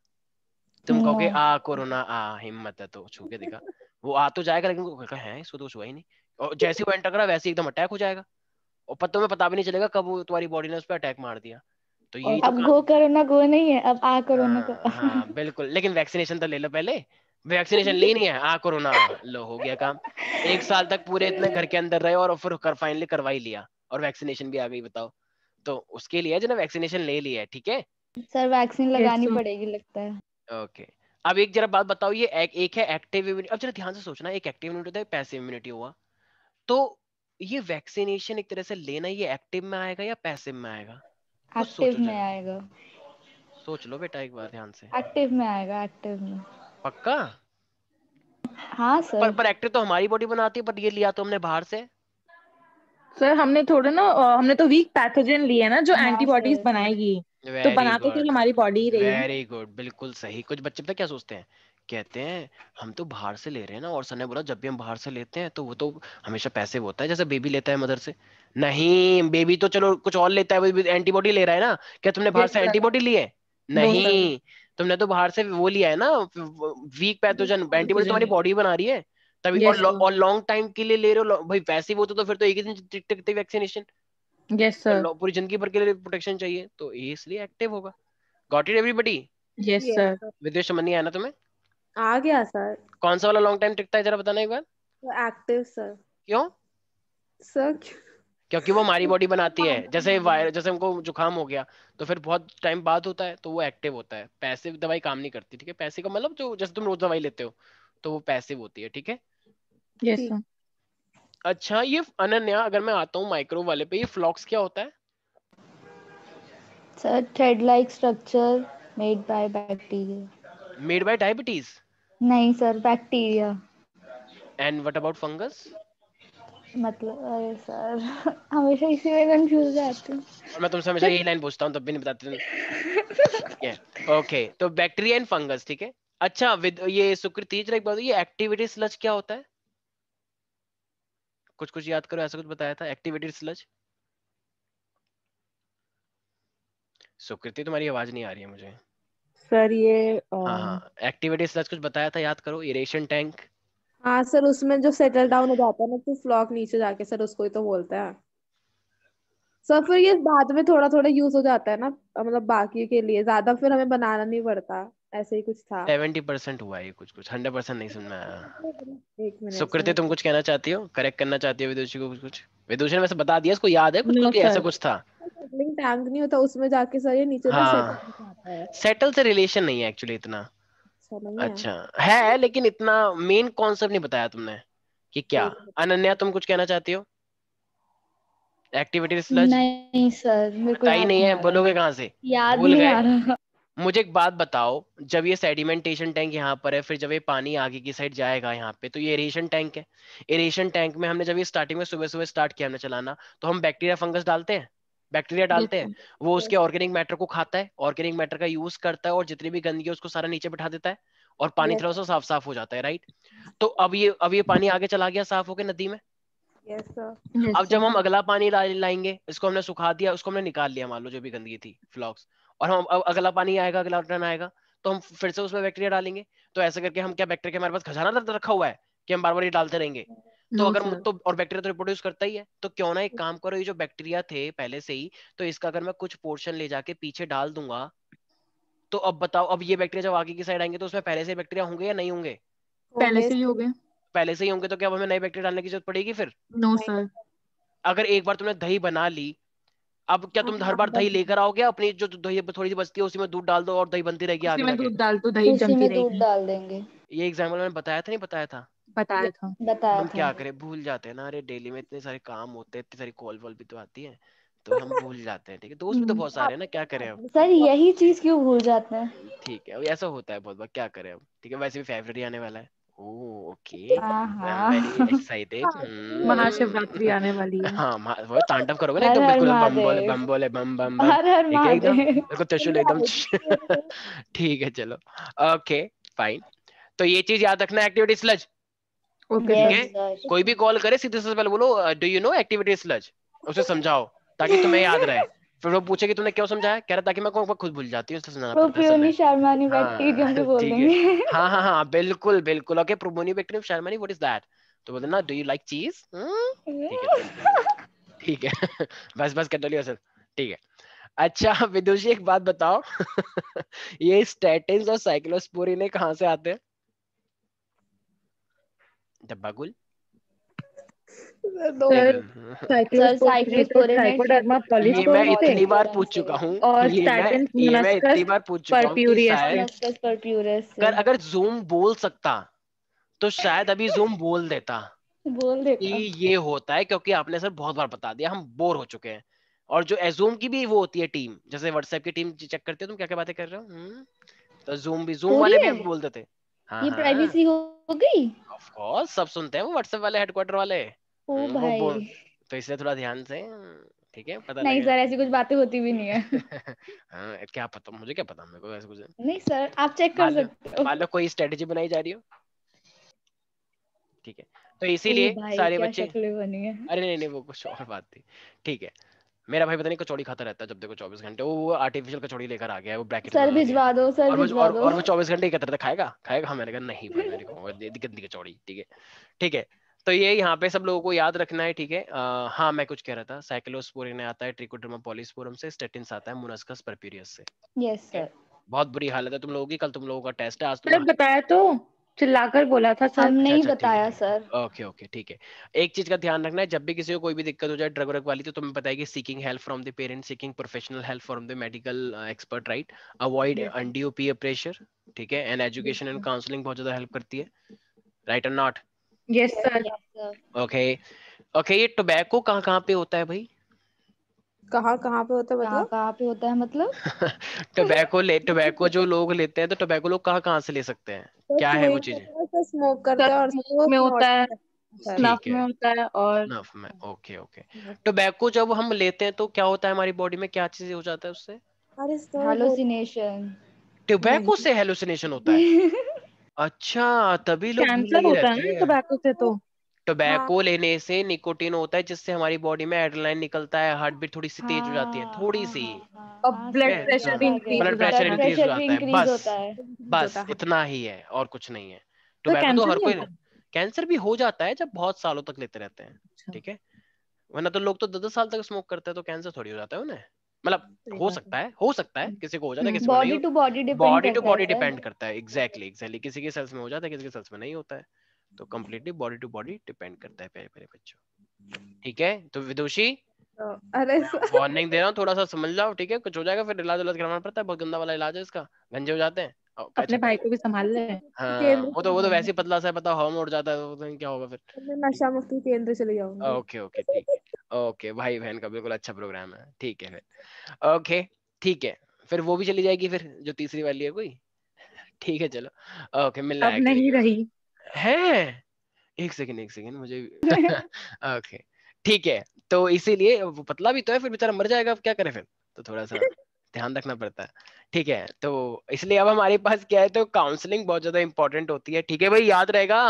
तुम नो। कहोगे आ कोरोना आ, हिम्मत है तो छू के दिखा। वो आ तो जाएगा, लेकिन है इसको तो कुछ हुआ ही नहीं। और जैसे ही वो एंटर करा वैसे ही एकदम अटैक हो जाएगा, और तुम्हें पता भी नहीं चलेगा कब वो तुम्हारी बॉडी ने उस पर अटैक मार दिया। तो यही तो अब गो करोना गो नहीं है, अब आ कोरोना का हाँ हाँ बिल्कुल, लेकिन वैक्सीनेशन तो ले लो पहले। वैक्सीनेशन ली नहीं है, आ कोरोना लो, हो गया काम। 1 साल तक पूरे इतने घर के अंदर रहे और फिर फाइनली करवा ही लिया, और वैक्सीनेशन भी आ गई, बताओ। तो उसके लिए जिन्हें वैक्सीनेशन ले लिया है, ठीक है। सर वैक्सीन यस लगानी सर। पड़ेगी लगता है। ओके। अब एक जरा बात बताओ, ये एक है एक्टिव इम्यूनिटी। अब जरा ध्यान से सोचना, एक एक्टिव इम्यूनिटी होता है, पैसिव इम्यूनिटी हुआ। तो ये वैक्सीनेशन एक तरह से लेना, ये एक्टिव में आएगा या पैसिव में आएगा? कुछ एक्टिव सोचो में जरा, आएगा। सोच लो बेटा एक बार ध्यान से। एक्टिव में आएगा, एक्टिव में। पक्का? हाँ सर। पर एक्टिव तो हमारी बॉडी बनाती है, पर ये लिया तो हमने बाहर से। सर हमने थोड़े ना हमने तो वीक पैथोजन लिया ना जो हाँ एंटीबॉडीज सर। बनाएगी। तो वेरी बना तो फिर गुड, हमारी बॉडी ही रही है। वेरी गुड, बिल्कुल सही। कुछ बच्चे पता क्या सोचते हैं, कहते हैं हम तो बाहर से ले रहे हैं ना, और सर ने बोला जब भी हम बाहर से लेते हैं तो वो तो हमेशा पैसे होता है, जैसे बेबी लेता है मदर से। नहीं, बेबी तो चलो कुछ और लेता है, वो एंटीबॉडी ले रहा है ना। क्या तुमने बाहर यस से सर। एंटीबॉडी ली है? No sir. नहीं, तुमने तो बाहर से वो लिया है ना, वीक पैथोजन। Antibody pathogen. तुम्हारी बॉडी बना रही है तभी, यस सर। और लॉन्ग टाइम के लिए ले रहे हो भाई। वैसे ही वो तो फिर तो एक ही दिन टिकते वैक्सीनेशन। Yes sir. पूरी जिंदगी भर के लिए प्रोटेक्शन चाहिए, तो ये इसलिए एक्टिव होगा। Got it everybody? Yes yes sir. Sir. विदेश समझ नहीं आया ना तुम्हें? आ गया सर। कौन सा वाला लॉन्ग टाइम टिकता है, जरा बताना एक बार। तो एक्टिव सर। क्यों? सर क्योंकि वो हमारी बॉडी बनाती है। जैसे वायरस, जैसे हमको जुकाम हो गया तो फिर बहुत टाइम बाद होता है, तो वो एक्टिव होता है। पैसिव दवाई काम नहीं करती, ठीक है। पैसिव का मतलब जो जैसे तुम रोज दवाई लेते हो, तो वो पैसिव होती है, ठीक है। यस ठीक। सर। अच्छा, ये अनन्या, अगर मैं आता हूँ माइक्रो वाले पे, ये फ्लॉक्स क्या होता है? Sir thread like structure made by bacteria. Made by diabetes. नहीं sir, bacteria. And what about fungus? मतलब अरे सर हमेशा इसी में कंफ्यूज जाती हूँ। और मैं तुमसे हमेशा यही लाइन पूछता हूँ, तब भी नहीं बताते तुम। ठीक है, ओके। तो बैक्टीरिया एंड फंगस, ठीक है। अच्छा, विद ये सुकृति, जरा एक बात, ये एक्टिविटी स्लज क्या होता है? कुछ कुछ याद करो, ऐसा कुछ बताया था एक्टिविटी स्लज। सुकृति, तुम्हारी आवाज नहीं आ रही है मुझे। सर ये हाँ हाँ, एक्टिविटी स्लज कुछ बताया था, याद करो। इरेशन टैंक। हाँ सर, उसमें जो सेटल डाउन हो जाता है ना, तो फ्लॉक नीचे जाके, सर उसको ही तो बोलते हैं। सर फिर ये बाद में थोड़ा थोड़ा यूज हो जाता है ना, मतलब बाकी के लिए ज्यादा फिर हमें बनाना नहीं पड़ता। ऐसे ही कुछ था। 70% हुआ है, कुछ कुछ 100% नहीं सुनना आया। एक मिनट सुकृति, सर। तुम कुछ कहना चाहती हो, करेक्ट करना चाहती हो विदुषी को? कुछ कुछ विदुषी ने वैसे बता दिया, इसको याद है कुछ नो कुछ कि ऐसा सर। कुछ था। सेटलिंग टैंक नहीं होता उसमें जाके सर, ये नीचे ना सेटल हाँ, हो जाता है। सेटल से रिलेशन नहीं है एक्चुअली इतना। अच्छा नहीं है। अच्छा, है लेकिन इतना मेन कॉन्सेप्ट नहीं बताया तुमने कि क्या। एक मिनट। अनन्या, तुम कुछ कहना चाहती हो? एक्टिविटी स्लज नहीं सर, मेरे को बताई याद नहीं नहीं है, आ रहा बोलोगे है। कहाँ से? याद भूल नहीं गए? आ रहा। मुझे एक बात बताओ, जब ये सेडिमेंटेशन टैंक यहाँ पर है, फिर जब ये पानी आगे की साइड जाएगा यहाँ पे, तो ये एरेशन टैंक है। एरेशन टैंक में हमने जब ये स्टार्टिंग में सुबह सुबह स्टार्ट किया हमने चलाना, तो हम बैक्टीरिया फंगस डालते हैं, बैक्टीरिया यस डालते हैं। सर। वो उसके Yes, ऑर्गेनिक मैटर को खाता है, ऑर्गेनिक मैटर का यूज करता है, और जितनी भी गंदगी है उसको सारा नीचे बिठा देता है, और पानी yes, थोड़ा सा साफ साफ हो जाता है, राइट। तो अब ये पानी आगे चला गया साफ होकर नदी में। yes sir। यस अब जब सर। हम अगला पानी लाएंगे, इसको हमने सुखा दिया, उसको हमने निकाल लिया, मान लो जो भी गंदगी थी, फ्लॉक्स। और हम अब अगला पानी आएगा, अगला टर्न आएगा, तो हम फिर से उसमें बैक्टीरिया डालेंगे। तो ऐसे करके हम क्या, बैक्टीरिया हमारे पास खजाना रखा हुआ है कि हम बार बार ये डालते रहेंगे? तो नो अगर सर। तो, और बैक्टीरिया तो रिप्रोड्यूस करता ही है, तो क्यों ना एक काम करो, ये जो बैक्टीरिया थे पहले से ही, तो इसका अगर मैं कुछ पोर्शन ले जाके पीछे डाल दूंगा, तो अब बताओ, अब ये बैक्टीरिया जब आगे की साइड आएंगे तो उसमें पहले से बैक्टीरिया होंगे या नहीं होंगे? पहले होंगे से ही sir। हो गए। पहले से ही होंगे, तो क्या अब हमें नए बैक्टीरिया डालने की जरूरत पड़ेगी फिर? नो नहीं। सर। अगर एक बार तुमने दही बना ली, अब क्या हाँ तुम हर हाँ, बार दही बस। लेकर आओगे? अपनी जो दही थोड़ी सी बचती है उसी में दूध डाल दो और दही बनती रहेगी उसी आगे में जाके। दूध डाल तो दही उसी जमती में दूध रहेगी। डाल देंगे। ये एग्जाम्पल मैंने बताया था, नहीं बताया था? बताया Yes, था। बताया हम था। क्या करें, भूल जाते हैं ना। अरे डेली में इतने सारे काम होते हैं, इतनी सारी कॉल वॉल भी तो आती है। तो हम भूल जाते हैं, ठीक है। दोस्त भी तो बहुत सारे हैं ना, क्या करें अब। सर यही चीज क्यों भूल जाते हैं? ठीक है, ऐसा होता है बहुत बार, क्या करें अब, ठीक है। वैसे भी फेब्रुअरी आने वाला है। Oh okay, I am very हाँ एक्साइटेड। महाशिवरात्रि आने वाली है। हाँ, वो तांडव करोगे ना हर एकदम, हर बिल्कुल बम बोले महादेव, बम बोले बम बम बम, हर हर ठीक है एकदम, महादेव। बिल्कुल त्रिशूल एकदम। ठीक है चलो, ओके फाइन। तो ये चीज याद रखना, एक्टिविटी स्लज, ओके ठीक सर। यस है। सर। कोई भी कॉल करे सीधे से पहले बोलो do you know activity sludge, उसे समझाओ ताकि तुम्हें याद रहे। फिर वो पूछे कि तुमने क्यों समझाया, कह रहा ताकि मैं खुद भूल जाती हूँ, इसलिए समझाना पड़ता है प्रोपियोनी समय। शर्मानी बैक्टीरियम भी हाँ बोल ठीक है, देंगे। हाँ हाँ हाँ बिल्कुल बिल्कुल, ओके। प्रोमोनी बैक्टीरियम शर्मानी, व्हाट इज दैट, तो बोलते ना डू यू लाइक चीज, ठीक है ठीक है। बस बस कर लिया सर, ठीक है। अच्छा विदुषी एक बात बताओ, ये स्टैटिन्स और साइक्लोस्पोरिन कहाँ से आते हैं? डब्बागुल, सर सर साइक्लोस्पोरिन तो साइक्लोस्पोरिन है ट्राइकोडर्मा ये मैं पॉलीस्पोरम से, इतनी बार पॉलीस्पोरम पूछ से, चुका हूँ, और ये स्टैटिन ये मैं मोनस्कस इतनी बार पूछ चुका हूँ कि परप्यूरियस से। शायद मोनस्कस परप्यूरस से। अगर जूम बोल सकता तो शायद अभी जूम बोल देता बोल कि देता। ये होता है, क्योंकि आपने सर बहुत बार बता दिया, हम बोर हो चुके हैं। और जो एजूम की भी वो होती है टीम, जैसे व्हाट्सएप की टीम चेक करती है, तुम क्या क्या बातें कर रहे हो, तो जूम भी, जूम हो वाले रही भी है, अब बोलते थे। हाँ ये हाँ, प्राइवेसी हो गई। ऑफ कोर्स सब सुनते हैं वो व्हाट्सएप वाले, हेडक्वार्टर वाले। ओ वो भाई। बोल, तो इसलिए थोड़ा ध्यान से, ठीक है, पता नहीं लगे। सर, ऐसी कुछ बातें होती भी नहीं है। हाँ क्या पता, मुझे क्या पता, मेरे को ऐसा कुछ है। नहीं सर, आप चेक कर मान लो, सकते हो। मान लो कोई स्ट्रेटेजी बनाई जा रही हो, ठीक है, तो ओ इसीलिए भाई, सारे क्या बच्चे, शक्लें बनी है। अरे नहीं नहीं वो कुछ और बात थी, ठीक है। मेरा भाई पता नहीं कचौड़ी खाता रहता है जब देखो 24 घंटे, वो आर्टिफिशियल कचौड़ी लेकर आ गया है, वो ब्रैकेट में सर लगा के। भिजवा दो, सर और वो भिजवा दो। और वो 24 घंटे ही कहता रहता, खाएगा खाएगा, हाँ मैंने कहा नहीं भाई मेरे को गंदी कचौड़ी, ठीक है ठीक है। तो ये यहाँ पे सब लोगों को याद रखना है, ठीक है। हाँ मैं कुछ कह रहा था, साइक्लोस्पोरिन आता है ट्रिकोडर्मा पॉलीस्पोरम से, स्टेटिन्स आता है मोलस्कस परप्यूरियस से, यस ठीक है। सर। बहुत बुरी हालत है तुम लोगों की, कल तुम लोगों का टेस्ट है, आज तुम। सर बताया तो, चिल्लाकर बोला था हम सर। अच्छा नहीं अच्छा ठीक है बताया ठीक सर। है, ओके ओके ठीक है। एक चीज का ध्यान रखना है, जब भी किसी को कोई भी दिक्कत हो जाए ड्रग व्रग वाली, तो तुम्हें पता है कि seeking help from the parents, seeking professional help from the medical expert, right. Avoid yes undue peer pressure, ठीक है। एंड एजुकेशन एंड काउंसलिंग बहुत ज्यादा हेल्प करती है, राइट और not. Yes sir. Yes sir. Okay okay, ये tobacco कहाँ कहाँ पे होता है भाई? कहाँ कहाँ पे होता है कहाँ मतलब? कहाँ पे होता है मतलब? टोबैको जो लोग लेते हैं, तो टोबैको लोग कहाँ कहाँ से ले सकते हैं, तो क्या है वो स्विंग चीजें? करते हैं, स्मोक करते सर हैं और स्मोक वो में स्नॉट होता है, करते हैं स्नफ ठीक में है, होता है, और स्नफ में, ओके ओके। टोबैको जब हम लेते हैं तो क्या होता है हमारी बॉडी में, क्या चीजें हो जाता है उससे? अरे सर वो हेलोसिनेशन। टोबैको नहीं। से हेलुसिनेशन होता है? अच्छा, तभी लोग धुल कैंसर लगे होता है रहते ना हैं। टबैको से तो। हाँ टोबैको लेने से निकोटीन होता है, जिससे हमारी बॉडी में एड्रेनालिन निकलता है, हार्ट बीट थोड़ी सी तेज हो जाती है, हाँ थोड़ी हाँ सी, हाँ हाँ और हाँ ठीक ब्लड है। सर, प्रेशर याद भी हाँ, आ गया। इंक्रीज हो ब्लड जाता प्रेशर ब्लड है। इंक्रीज हो प्रेशर भी जाता है, इंक्रीज बस होता है। बस होता है। इतना ही है और कुछ नहीं है। तो टोबैको तो कैंसर हर नहीं कोई, होता? कैंसर भी हो जाता है जब बहुत सालों तक लेते रहते हैं, अच्छा, ठीक है। वरना तो लोग तो 10 10 साल तक स्मोक करते हैं, तो कैंसर थोड़ी हो जाता है उन्हें, मतलब सही हो बात है। सकता है, हो सकता है किसी को हो जाता है, किसी को नहीं बॉडी हो। To body depend body to करता है बॉडी सर। डिपेंड करता है, एग्जैक्टली एग्जैक्टली, किसी के सेल्स में हो जाता है, किसी के सेल्स में नहीं होता है, तो completely body to body depend करता है प्यारे प्यारे बच्चों, ठीक है। तो विदुषी तो अरे मैं वार्निंग दे रहा हूँ, थोड़ा सा समझ जाओ, ठीक है। कुछ हो जाएगा फिर इलाज उलाज करवाना पड़ता है, बहुत गंदा वाला इलाज है इसका, गंजे हो जाते हैं। अपने अच्छा भाई को भी संभाल ले। हाँ, केंद्र वो तो चले वैसे ही पतला सा है, बताओ हवा में उड़ जाता है, तो क्या होगा फिर। जाऊंगी, मैं नशा मुक्ति केंद्र चले जाऊंगी। ओके ओके ठीक है, ओके भाई बहन का बिल्कुल अच्छा प्रोग्राम है, ठीक है फिर, ओके ठीक है। फिर वो भी चली जाएगी फिर, जो तीसरी वाली है कोई, ठीक है चलो, ओके मिलना अब है किसी नहीं के रही। है। एक सेकंड मुझे ओके ठीक है। तो इसीलिए वो पतला भी तो है, फिर बेचारा मर जाएगा, अब क्या करें फिर, तो थोड़ा सा ध्यान रखना पड़ता है, ठीक है। तो इसलिए अब हमारे पास क्या है, तो काउंसलिंग बहुत ज्यादा इंपॉर्टेंट होती है, ठीक है भाई, याद रहेगा।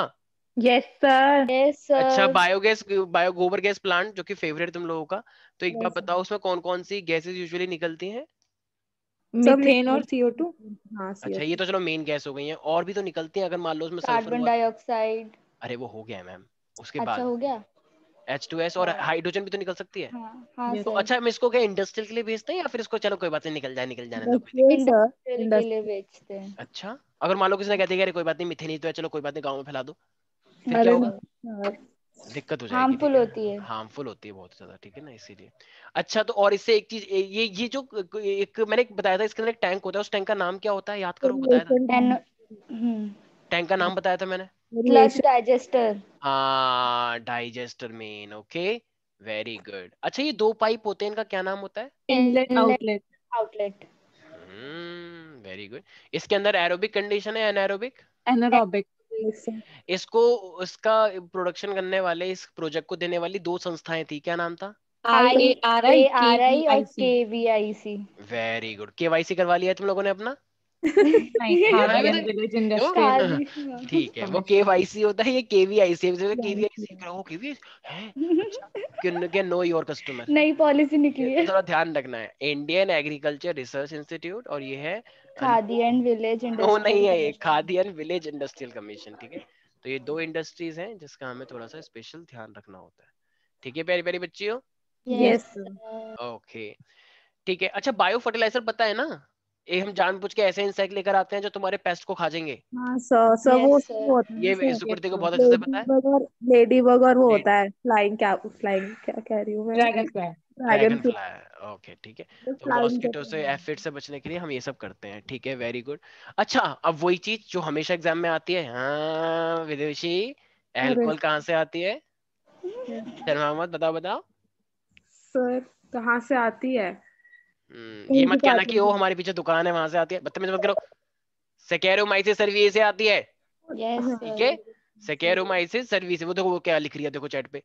Yes sir. यस अच्छा, सर। गोबर गैस प्लांट जो कि फेवरेट तुम लोगों का, तो एक बार यस बताओ उसमें कौन कौन सी गैसेस यूजुअली निकलती हैं? सब मीथेन और CO2। हाँ अच्छा, CO2। ये तो चलो मेन गैस हो गई है, और भी तो निकलती हैं, अगर मान लो उसमें सल्फर कार्बन हुआ। डाइऑक्साइड। अरे वो हो गया है मैम, उसके अच्छा बाद हो गया। H2S और और हाइड्रोजन भी तो निकल सकती है। हाँ हाँ यस। तो सर। अच्छा, हम इसको क्या इंडस्ट्रियल के लिए भेजते हैं, या फिर इसको चलो कोई बात नहीं, निकल जाने दो, कोई दिक्कत। इंडस्ट्रियल सर, इंडस्ट्रियल के लिए इंडस्ट्रियल। बेचते हैं। अच्छा, अगर मान लो किसी ने कह दिया कि अरे कोई बात नहीं, मिथेन ही तो है, चलो कोई बात नहीं, गाँव में फैला दो, फिर क्या अरे होगा? नहीं सर। दिक्कत हो जाएगी, ठीक हार्मफुल है। होती है। हार्मफुल होती है बहुत ज्यादा, ठीक है ना, इसीलिए। अच्छा, तो और इससे एक चीज, ये जो एक मैंने एक बताया था, इसके अंदर एक टैंक होता है, उस टैंक का नाम क्या होता है, याद करो, बताया था। एन। रेडिएशन टैंक का नाम बताया था मैंने। Sludge radiation digester. हाँ, digester main, okay. Very good. अच्छा ये दो पाइप होते हैं, इनका क्या नाम होता है? Inlet Inlet, outlet. Outlet. Very good. इसके अंदर एरोबिक कंडीशन है, एनारोबिक? एनारोबिक। इसको, इसका प्रोडक्शन करने वाले, इस प्रोजेक्ट को देने वाली दो संस्थाएं थी, क्या नाम था? IARI IARI और KVIC। KVIC। Very good. KYC करवा लिया तुम लोगों ने अपना? नहीं, खादी करवाया एंड मैंने विलेज क्यों? इंडस्ट्रियल ठीक है, वो कमीशन। केवाईसी होता है, ये केवीआईसी है। केवीआईसी करो, केवीआईसी है। अच्छा, कैन नो योर कस्टमर। नई पॉलिसी ये निकली तो है। थोड़ा ध्यान रखना है, इंडियन एग्रीकल्चर रिसर्च इंस्टीट्यूट, और ये है Khadi and village no industrial नहीं है, ये commission. Khadi and village industrial commission. ठीक है, तो ये दो इंडस्ट्रीज हैं जिसका हमें थोड़ा सा स्पेशल ध्यान रखना होता है। ठीक है प्यारी प्यारी बच्चियों? Yes yes sir. ओके ठीक है। अच्छा बायो फर्टिलाइजर पता है ना, ये हम जानबूझ के ऐसे इंसेक्ट लेकर आते हैं जो तुम्हारे पेस्ट को खा जाएंगे। हाँ सर सर वो यस उसमें सर। होता है ना ये सर, सुकृति को बहुत अच्छे से पता है। लेडी बग और वो लेडी होता है फ्लाइंग, क्या फ्लाइंग क्या कह रही हूँ मैं, dragon fly. Dragon dragon fly. Fly. Okay ठीक है, तो फ्लाइंग मॉस्किटो से, एफिड से बचने के लिए हम ये सब करते हैं। ठीक है वेरी गुड। अच्छा अब वही चीज जो हमेशा एग्जाम में आती है, हाँ विदेशी, अरे अल्कोहल कहाँ से आती है? शर्मा मत, बताओ बताओ। सर कहाँ से आती है? ये कहीं की मत कहना कि पार्टी वो से। हमारे पीछे दुकान है वहां से आती है, बदतमीज मत करो। सेकेरोमाइसिस सर्वी से आती है। यस हाँ ठीक सर। है, सेकेरोमाइसिस सर्वी से, वो देखो वो क्या लिख रही है, देखो चैट पे।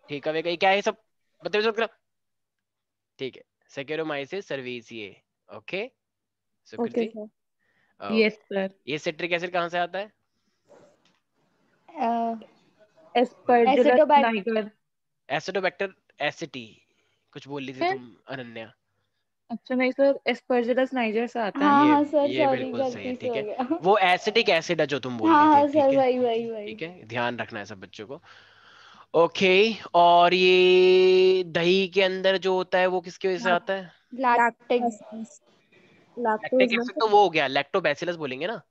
ठीक है वे क्या है सब, बदतमीज मत करो। ठीक है, सेकेरोमाइसिस सर्वीसिए। ओके ओके सुकृति। सर। Yes okay, sir. ये सिट्रिक एसिड कहाँ से आता है? Aspergillus Acetobacter. नाइगर। एसिडोबैक्टर एसिटी, कुछ बोल रही थी है? तुम अनन्या। अच्छा नहीं सर, एस्परजिलस नाइगर से आता है। हाँ ये हाँ सर, ये सॉरी बिल्कुल सही है। गलती से ठीक हो है, गया। वो एसिटिक एसिड है जो तुम बोल हाँ रही थी। हाँ ठीक सर, है वही वही वही। ठीक है, ध्यान रखना है सब बच्चों को। ओके, और ये दही के अंदर जो होता है वो किसकी वजह से आता है? लैक्टिक। लैक्टोज, लैक्टिक लैक्टोज ना एसिड सर? तो वो हो गया, लैक्टोबैसिलस बोलेंगे ना।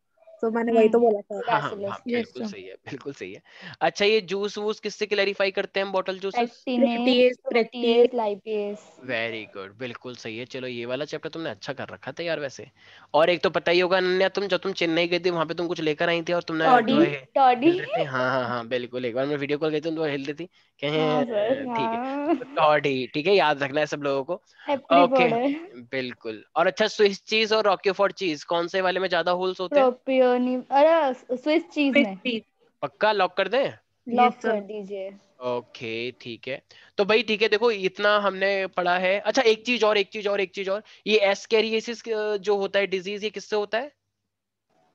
तो मैंने वही तो बोला था। हाँ हाँ हाँ, बैसिलस। यस बिल्कुल सर। सही है, बिल्कुल सही है। अच्छा ये जूस वूस किससे क्लैरिफाई करते हैं हम, बॉटल जूसेस? एक्टिनेज, प्रेटीज प्रेटीज। Protease, lipase. वेरी गुड, बिल्कुल सही है। चलो ये वाला चैप्टर तुमने अच्छा कर रखा था यार वैसे। और एक तो पता ही होगा अनन्या, तुम जब तुम चेन्नई गई थी वहां पे तुम कुछ लेकर आई थी और तुमने टॉडी। थोड़ा टॉडी। हिल रही थी। हाँ हाँ हाँ बिल्कुल, एक बार मैं वीडियो कॉल गई थी तुम थोड़ा हिल रही थी, हाँ सर, कहीं ठीक है। हाँ। तो टॉडी, ठीक है, याद रखना है सब लोगों को। Apply okay powder. बिल्कुल। और अच्छा स्विस चीज और रॉक्यूफोर्ट चीज, कौन से वाले में ज्यादा होल्स होते हैं? प्रोपियोनी, अरे स्विस चीज स्विस में। चीज। पक्का लॉक कर दें? Yes lock sir. कर दीजिए। ओके ठीक है। तो भाई ठीक है, देखो इतना हमने पढ़ा है। अच्छा एक चीज और, एक चीज और, ये एस्केरियासिस जो होता है डिजीज, ये किससे होता है?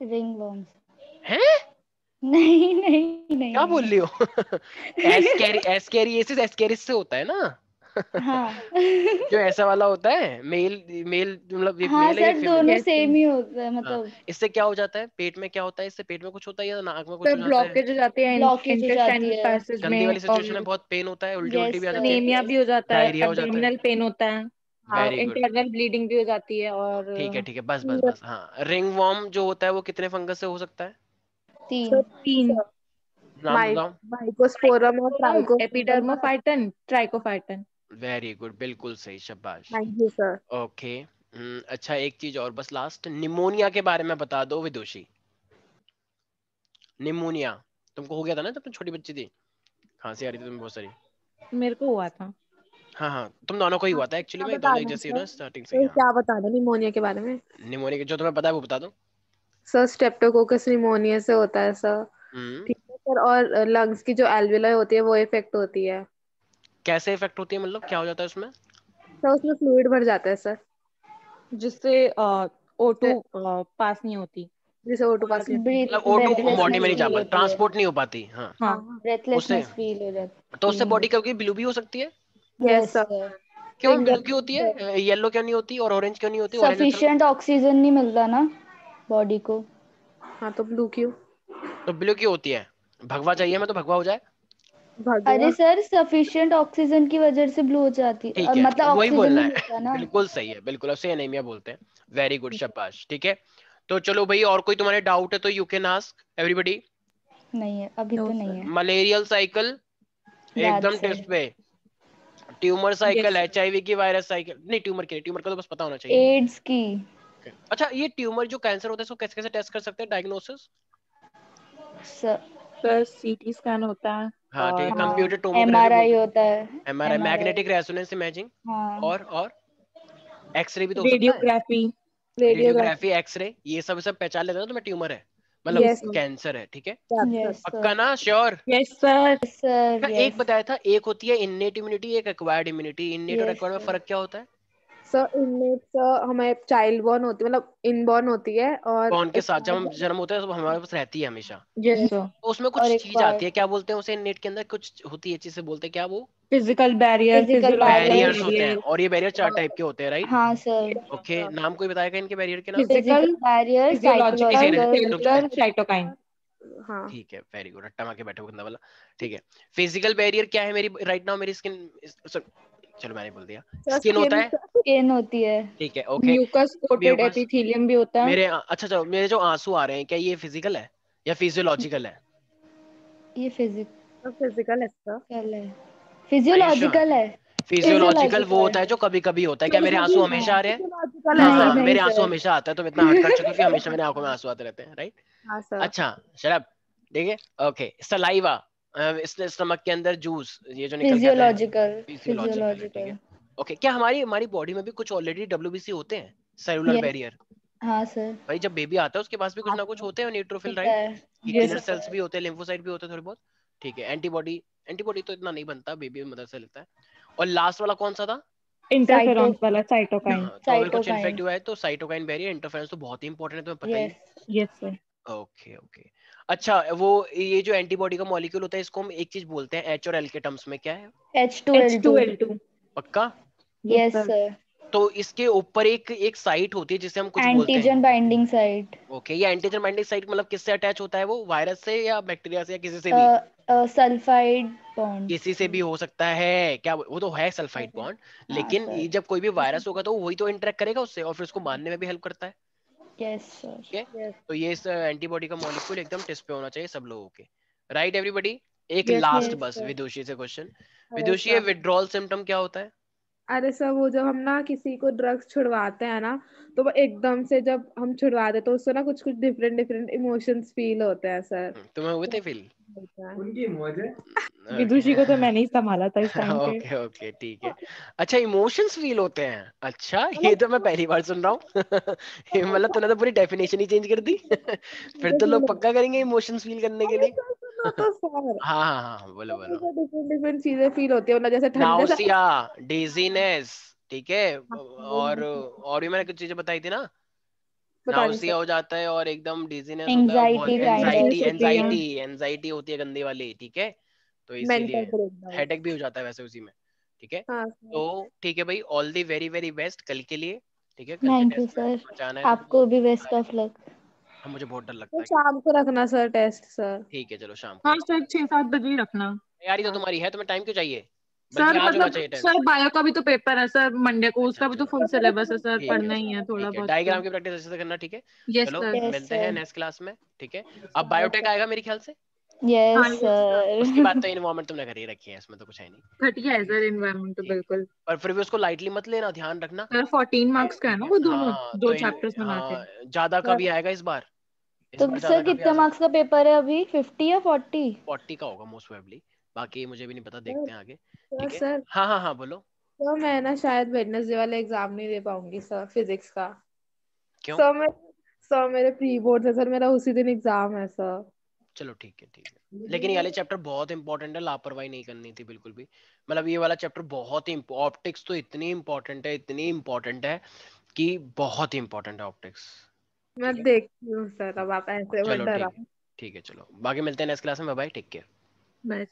Ring worms. हैं? नहीं नहीं नहीं क्या बोल नहीं। रही हो? एस्केरियासिस एस्केरिस से होता है ना? हाँ। जो ऐसा वाला होता है, मेल मेल, मतलब ये हाँ मेल है ये सर, फीमेल? दोनों यस सर। सेम ही होता है हाँ, मतलब। इससे क्या हो जाता है, पेट में क्या होता है इससे? पेट में कुछ होता है या नाक में कुछ सर हो जाता है? ब्लॉकेज हो जाती है ब्लॉकेज हो जाती इंटेस्टाइनल है। पैसेज गंदी वाली में, सिचुएशन है, और बहुत पेन होता है, उल्टी उल्टी यस भी आ जाती है, सर, अनीमिया भी हो यस। जाता है, डायरिया हो जाता है। एब्डोमिनल पेन होता है, वेरी गुड, इंटरनल ब्लीडिंग भी हो जाती है, और ठीक है बस बस बस। हाँ रिंग वर्म जो होता है वो कितने फंगस से हो सकता है? सर 3। तीन तीन। सर। नाम बताओ। माइकोस्पोरम और trichosporum, trichosporum. Epidermophyton, trichophyton. Very good, बिल्कुल सही, शाबाश। Thank you sir. ओके अच्छा एक चीज और बस लास्ट, निमोनिया के बारे में बता दो विदुषी। निमोनिया तुमको हो गया था ना जब तुम छोटी बच्ची थी, खांसी आ रही थी तुम्हें बहुत सारी। मेरे को हुआ था। हाँ हाँ तुम दोनों को ही हाँ, हुआ था एक्चुअली क्या में, दोनों एक बताना है जैसे हो सर? ना स्टार्टिंग से ही। तो हाँ क्या बताना निमोनिया के बारे में? निमोनिया के जो तुम्हें पता है वो बता दो। सर स्ट्रेप्टोकोकस निमोनिया से होता है सर। हम्म, ठीक है सर, और लंग्स की जो एल्विलाई होती है वो इफेक्ट होती है। कैसे इफेक्ट होती है, मतलब क्या हो जाता है उसमें? सर उसमें फ्लूइड भर जाता है सर। जिससे O2 पास नहीं होती। जिसे ओटो पास नहीं होता। मतलब O2 बॉडी में ब्रेथलेसनेस नहीं जा फील पाती, होती है। ट्रांसपोर्ट नहीं हो पाती। हाँ हाँ। उससे, ब्रेथलेसनेस फील हो तो जाती उससे है। बॉडी कभी ब्लू भी हो सकती है? Yes yes sir. सर। क्यों फिंगर। ब्लू क्यों होती है, येलो क्यों नहीं होती, और ऑरेंज क्यों नहीं होती? ऑरेंज अच्छा लगता सफिशिएंट ऑक्सीजन नहीं मिलता ना बॉडी को। हाँ तो ब्लू क्यों? है। तो ब्लू क्यों होती है? भगवा चाहिए हमें तो भगवा हो जाए। भगवा। अरे सर, सफिशिएंट ऑक्सीजन की वजह से ब्लू हो जाती ठीक है मतलब वही ऑक्सीजन बोलना नहीं है। मिलता ना। बिल्कुल सही है, बिल्कुल उसे एनीमिया बोलते हैं। वेरी गुड शाबाश। ठीक है, तो चलो भाई, और कोई तुम्हारे डाउट है तो यू कैन आस्क एवरीबॉडी। नहीं है, अभी नो तो नहीं सर। है। मलेरियल साइकिल याद एकदम सर। टेस्ट पे, tumour cycle, yes sir. HIV की वायरस साइकिल नहीं, ट्यूमर की, ट्यूमर का तो बस पता होना चाहिए। एड्स की। अच्छा ये ट्यूमर जो कैंसर होता है इसको कैसे कैसे टेस्ट कर सकते हैं, diagnosis? Sir, sir CT scan होता है। हाँ ठीक है, और कंप्यूटर टोमोग्राफी MRI बोलते होता है, हैं, MRI MRI, magnetic resonance imaging, हाँ और एक्सरे भी तो हो सकता है, रेडियोग्राफी। रेडियोग्राफी, एक्सरे, ये सब पहचान लेते हैं ना तुम्हें ट्यूमर है मतलब यस कैंसर है, ठीक है, यस पक्का सर, ना, श्योर। Yes sir. सर एक यस बताया था, एक होती है इन्नेट इम्यूनिटी, एक एक्वायर्ड इम्यूनिटी, इन्नेट और यस एक्वायर्ड में सर। फर्क क्या होता है? सर इनमें सर हमें चाइल्ड बॉर्न होती है, मतलब इनबॉर्न होती है, और कौन के साथ जब हम acquired जन्म होता है तो हमारे पास रहती है हमेशा, यस यस सर। तो उसमें और कुछ चीज आती एक्वायर्ड है, क्या बोलते हैं उसे, इन्नेट के अंदर कुछ होती है चीज से बोलते हैं क्या वो, physical barrier, physical physiological barrier, barriers होते हैं, बैरियर। और ये बैरियर 4 टाइप के होते हैं, राइट? हाँ सर, ओके, नाम कोई बताएगा इनके बैरियर के नाम? फिजिकल, फिजिकल बैरियर, फिजियोलॉजिकल, एक सेकंड, साइकोलॉजिकल, रुक जाओ, सेलुलर, साइटोकाइन। हाँ ठीक है, वेरी गुड, रट्टा मार के बैठे हो गंदा वाला, ठीक है। फिजिकल बैरियर क्या है मेरी राइट नाउ, मेरी स्किन, चलो मैंने बोल दिया, सर स्किन होता स्किन है, स्किन होती है, ठीक है, okay, mucus coated mucus, epithelium भी होता है। मेरे अच्छा अच्छा, मेरे जो आंसू आ रहे हैं क्या ये फिजिकल है या फिजियोलॉजिकल है? ये फिजिकल फिजिकल है सर। है, Are you sure? फिजियोलॉजिकल है, फिजियोलॉजिकल वो फिजियोलॉजिकल, होता है जो कभी कभी होता है, क्या मेरे कभी आंसू कभी हमेशा आ रहे हैं? फिजियोलॉजिकल है हाँ नहीं हाँ, सर। नहीं मेरे आंसू सर, हमेशा आता है, तुम इतना हट कर चुके हो कि हमेशा मेरे आंखों में आंसू आते रहते हैं, राइट? हाँ सर। अच्छा, शराब, ठीक है, ओके, सलाइवा, इसलिए स्टमक के अंदर जूस ये जो निकल के आता है, फिजियोलॉजिकल, फिजियोलॉजिकल है, ठीक फिजियोलॉजिकल, है, ओके। क्या हमारी हमारी बॉडी में भी कुछ ऑलरेडी डब्ल्यूबीसी होते हैं, सेलुलर यस, बैरियर? हाँ सर, भाई जब बेबी आता है उसके पास भी कुछ ना कुछ होते हैं न्यूट्रोफिल, होता राइट? है, यस किलर सर। सेल्स भी होते हैं, लिम्फोसाइट भी होते हैं थोड़े बहुत, ठीक है, एंटीबॉडी, एंटीबॉडी तो इतना नहीं बनता, बेबी मदर से लेता है। और लास्ट वाला कौन सा था? साइटो, इंटरफेरॉन्स वाला साइटोकाइन। तो अगर कुछ साइटोकाइन, इन्फेक्ट हुआ है तो साइटोकाइन बैरियर, इंटरफेरेंस तो बहुत ही इंपॉर्टेंट है, तुम्हें पता ही है। Yes, yes sir. Okay okay, अच्छा, वो ये जो एंटीबॉडी का मॉलिक्यूल होता है इसको हम एक चीज बोलते हैं एच और एल के टर्म्स में, क्या है? H2L2, H2L2। पक्का? Yes yes sir. सर, तो इसके ऊपर एक एक साइट होती है जिसे हम कुछ बोलते हैं, एंटीजन बाइंडिंग साइट, ओके, ये एंटीजन बाइंडिंग साइट मतलब किससे अटैच होता है वो, वायरस से या बैक्टीरिया से या किसी से भी? सल्फाइड बॉन्ड, किसी से भी हो सकता है क्या, वो तो है सल्फाइड बॉन्ड, हाँ लेकिन सर, ये जब कोई भी वायरस होगा तो वही तो इंटरेक्ट करेगा उससे और फिर उसको मारने में भी हेल्प करता है, यस सर, ठीक है? यस तो ये इस एंटीबॉडी का मॉलिक्यूल एकदम टिस पे होना चाहिए सब लोगों के, राइट एवरीबॉडी? एक यस लास्ट यस बस सर, विदुषी से क्वेश्चन, अरे विदुषी, ये सर, विड्रॉल सिम्टम क्या होता है? अरे सर वो जब हम ना किसी को ड्रग्स छुड़वाते हैं ना, तो वो एकदम से जब हम छुड़वाते हैं तो उससे ना कुछ कुछ डिफरेंट डिफरेंट इमोशंस फील होते हैं सर। तुम्हें हुए थे फील? होता है। उनकी मौज है। विदुषी को तो मैंने ही संभाला था इस टाइम पे। ओके ओके, ठीक है, अच्छा, इमोशंस फील होते हैं, अच्छा, ये तो मैं पहली बार सुन रहा हूँ। ये मतलब तूने तो पूरी डेफिनेशन ही चेंज कर दी। फिर तो लोग पक्का करेंगे इमोशंस फील करने के अरे लिए। सर सुनो तो सर, हाँ हाँ हाँ, बोलो बोलो। डिफरेंट डिफरेंट चीजें फील होती है, मतलब जैसे ठंड जैसे नाउसिया, डिजीनेस, ठीक है, और भी मैंने कुछ चीजें बताई थी ना, पता नहीं नाउसिया सर। हो जाता है और एकदम डिजीनेस होता है और बहुत एंजाइटी काइंड ऑफ, एंजाइटी, होती है। एंजाइटी एंजाइटी होती है गंदी वाली, ठीक है, तो मेंटल इसीलिए ब्रेकडाउन। हेडेक भी हो जाता है वैसे उसी में, ठीक है। हाँ सर। तो ठीक है भाई, all the very very best कल के लिए, ठीक है, कल के थैंक यू टेस्ट में सर, बचाना है तो आपको भी तुम्हें बेस्ट सारे, ऑफ लक, हाँ मुझे बहुत डर तो लगता है कि, शाम को रखना सर टेस्ट सर। ठीक है चलो शाम को हाँ रख, सर, 6-7 बजे ही रखना। तैयारी तो हाँ तुम्हारी है, तुम्हें टाइम क्यों चाहिए, बल्कि सर आज होना मतलब चाहिए सर टेस्ट। बायो का भी तो पेपर है सर मंडे को, अच्छा उसका भी तो चलो, फुल तो मेरा सिलेबस है सर, ठीक है पढ़ना ही चलो, है थोड़ा ठीक है, बहुत तो। डायग्राम की प्रैक्टिस अच्छे से करना, ठीक है, यस चलो सर। यस मिलते हैं सर, नेक्स्ट क्लास में, ठीक है। अब बायोटेक आएगा मेरे ख्याल से, हाँ यस यस सर। उसके बाद सर, तो इन्वायरमेंट तुमने कर ही रखी है, इसमें तो कुछ है नहीं, घटिया है सर एनवायरमेंट तो ठीक है, बिल्कुल। पर फिर भी उसको लाइटली मत लेना, ध्यान रखना, सर 14 मार्क्स का है ठीक ना है, वो दोनों, हाँ दो तो चैप्टर्स बना के। हाँ, ज्यादा का भी आएगा इस बार, इस तो बार सर ज्यादा का भी आ कितने सकता मार्क्स का पेपर है अभी, 50 या 40? है, 40 का होगा मोस्ट प्रोबेबली, बाकी मुझे भी नहीं पता, सर देखते हैं आगे, सर ठीक है। सर हाँ हाँ हाँ, बोलो। तो मैं ना शायद वेडनेसडे वाले एग्जाम नहीं दे पाऊंगी सर, फिजिक्स का। क्यों? सर मैं सर मेरे प्री बोर्ड है सर, मेरा उसी दिन एग्जाम है सर। चलो ठीक है, ठीक है, लेकिन ये वाले चैप्टर बहुत इंपॉर्टेंट है, लापरवाही नहीं करनी थी बिल्कुल भी, मतलब ये वाला चैप्टर बहुत ही, ऑप्टिक्स तो इतनी इंपॉर्टेंट है, इतनी इंपॉर्टेंट है कि बहुत ही इंपॉर्टेंट है ऑप्टिक्स, मैं ठीक है, देखती हूँ सर, अब आप ऐसे मत चलो ठीक है, डराओ। ठीक है, चलो बाकी मिलते हैं नेक्स्ट क्लास में, बाय बाय, टेक केयर। बस।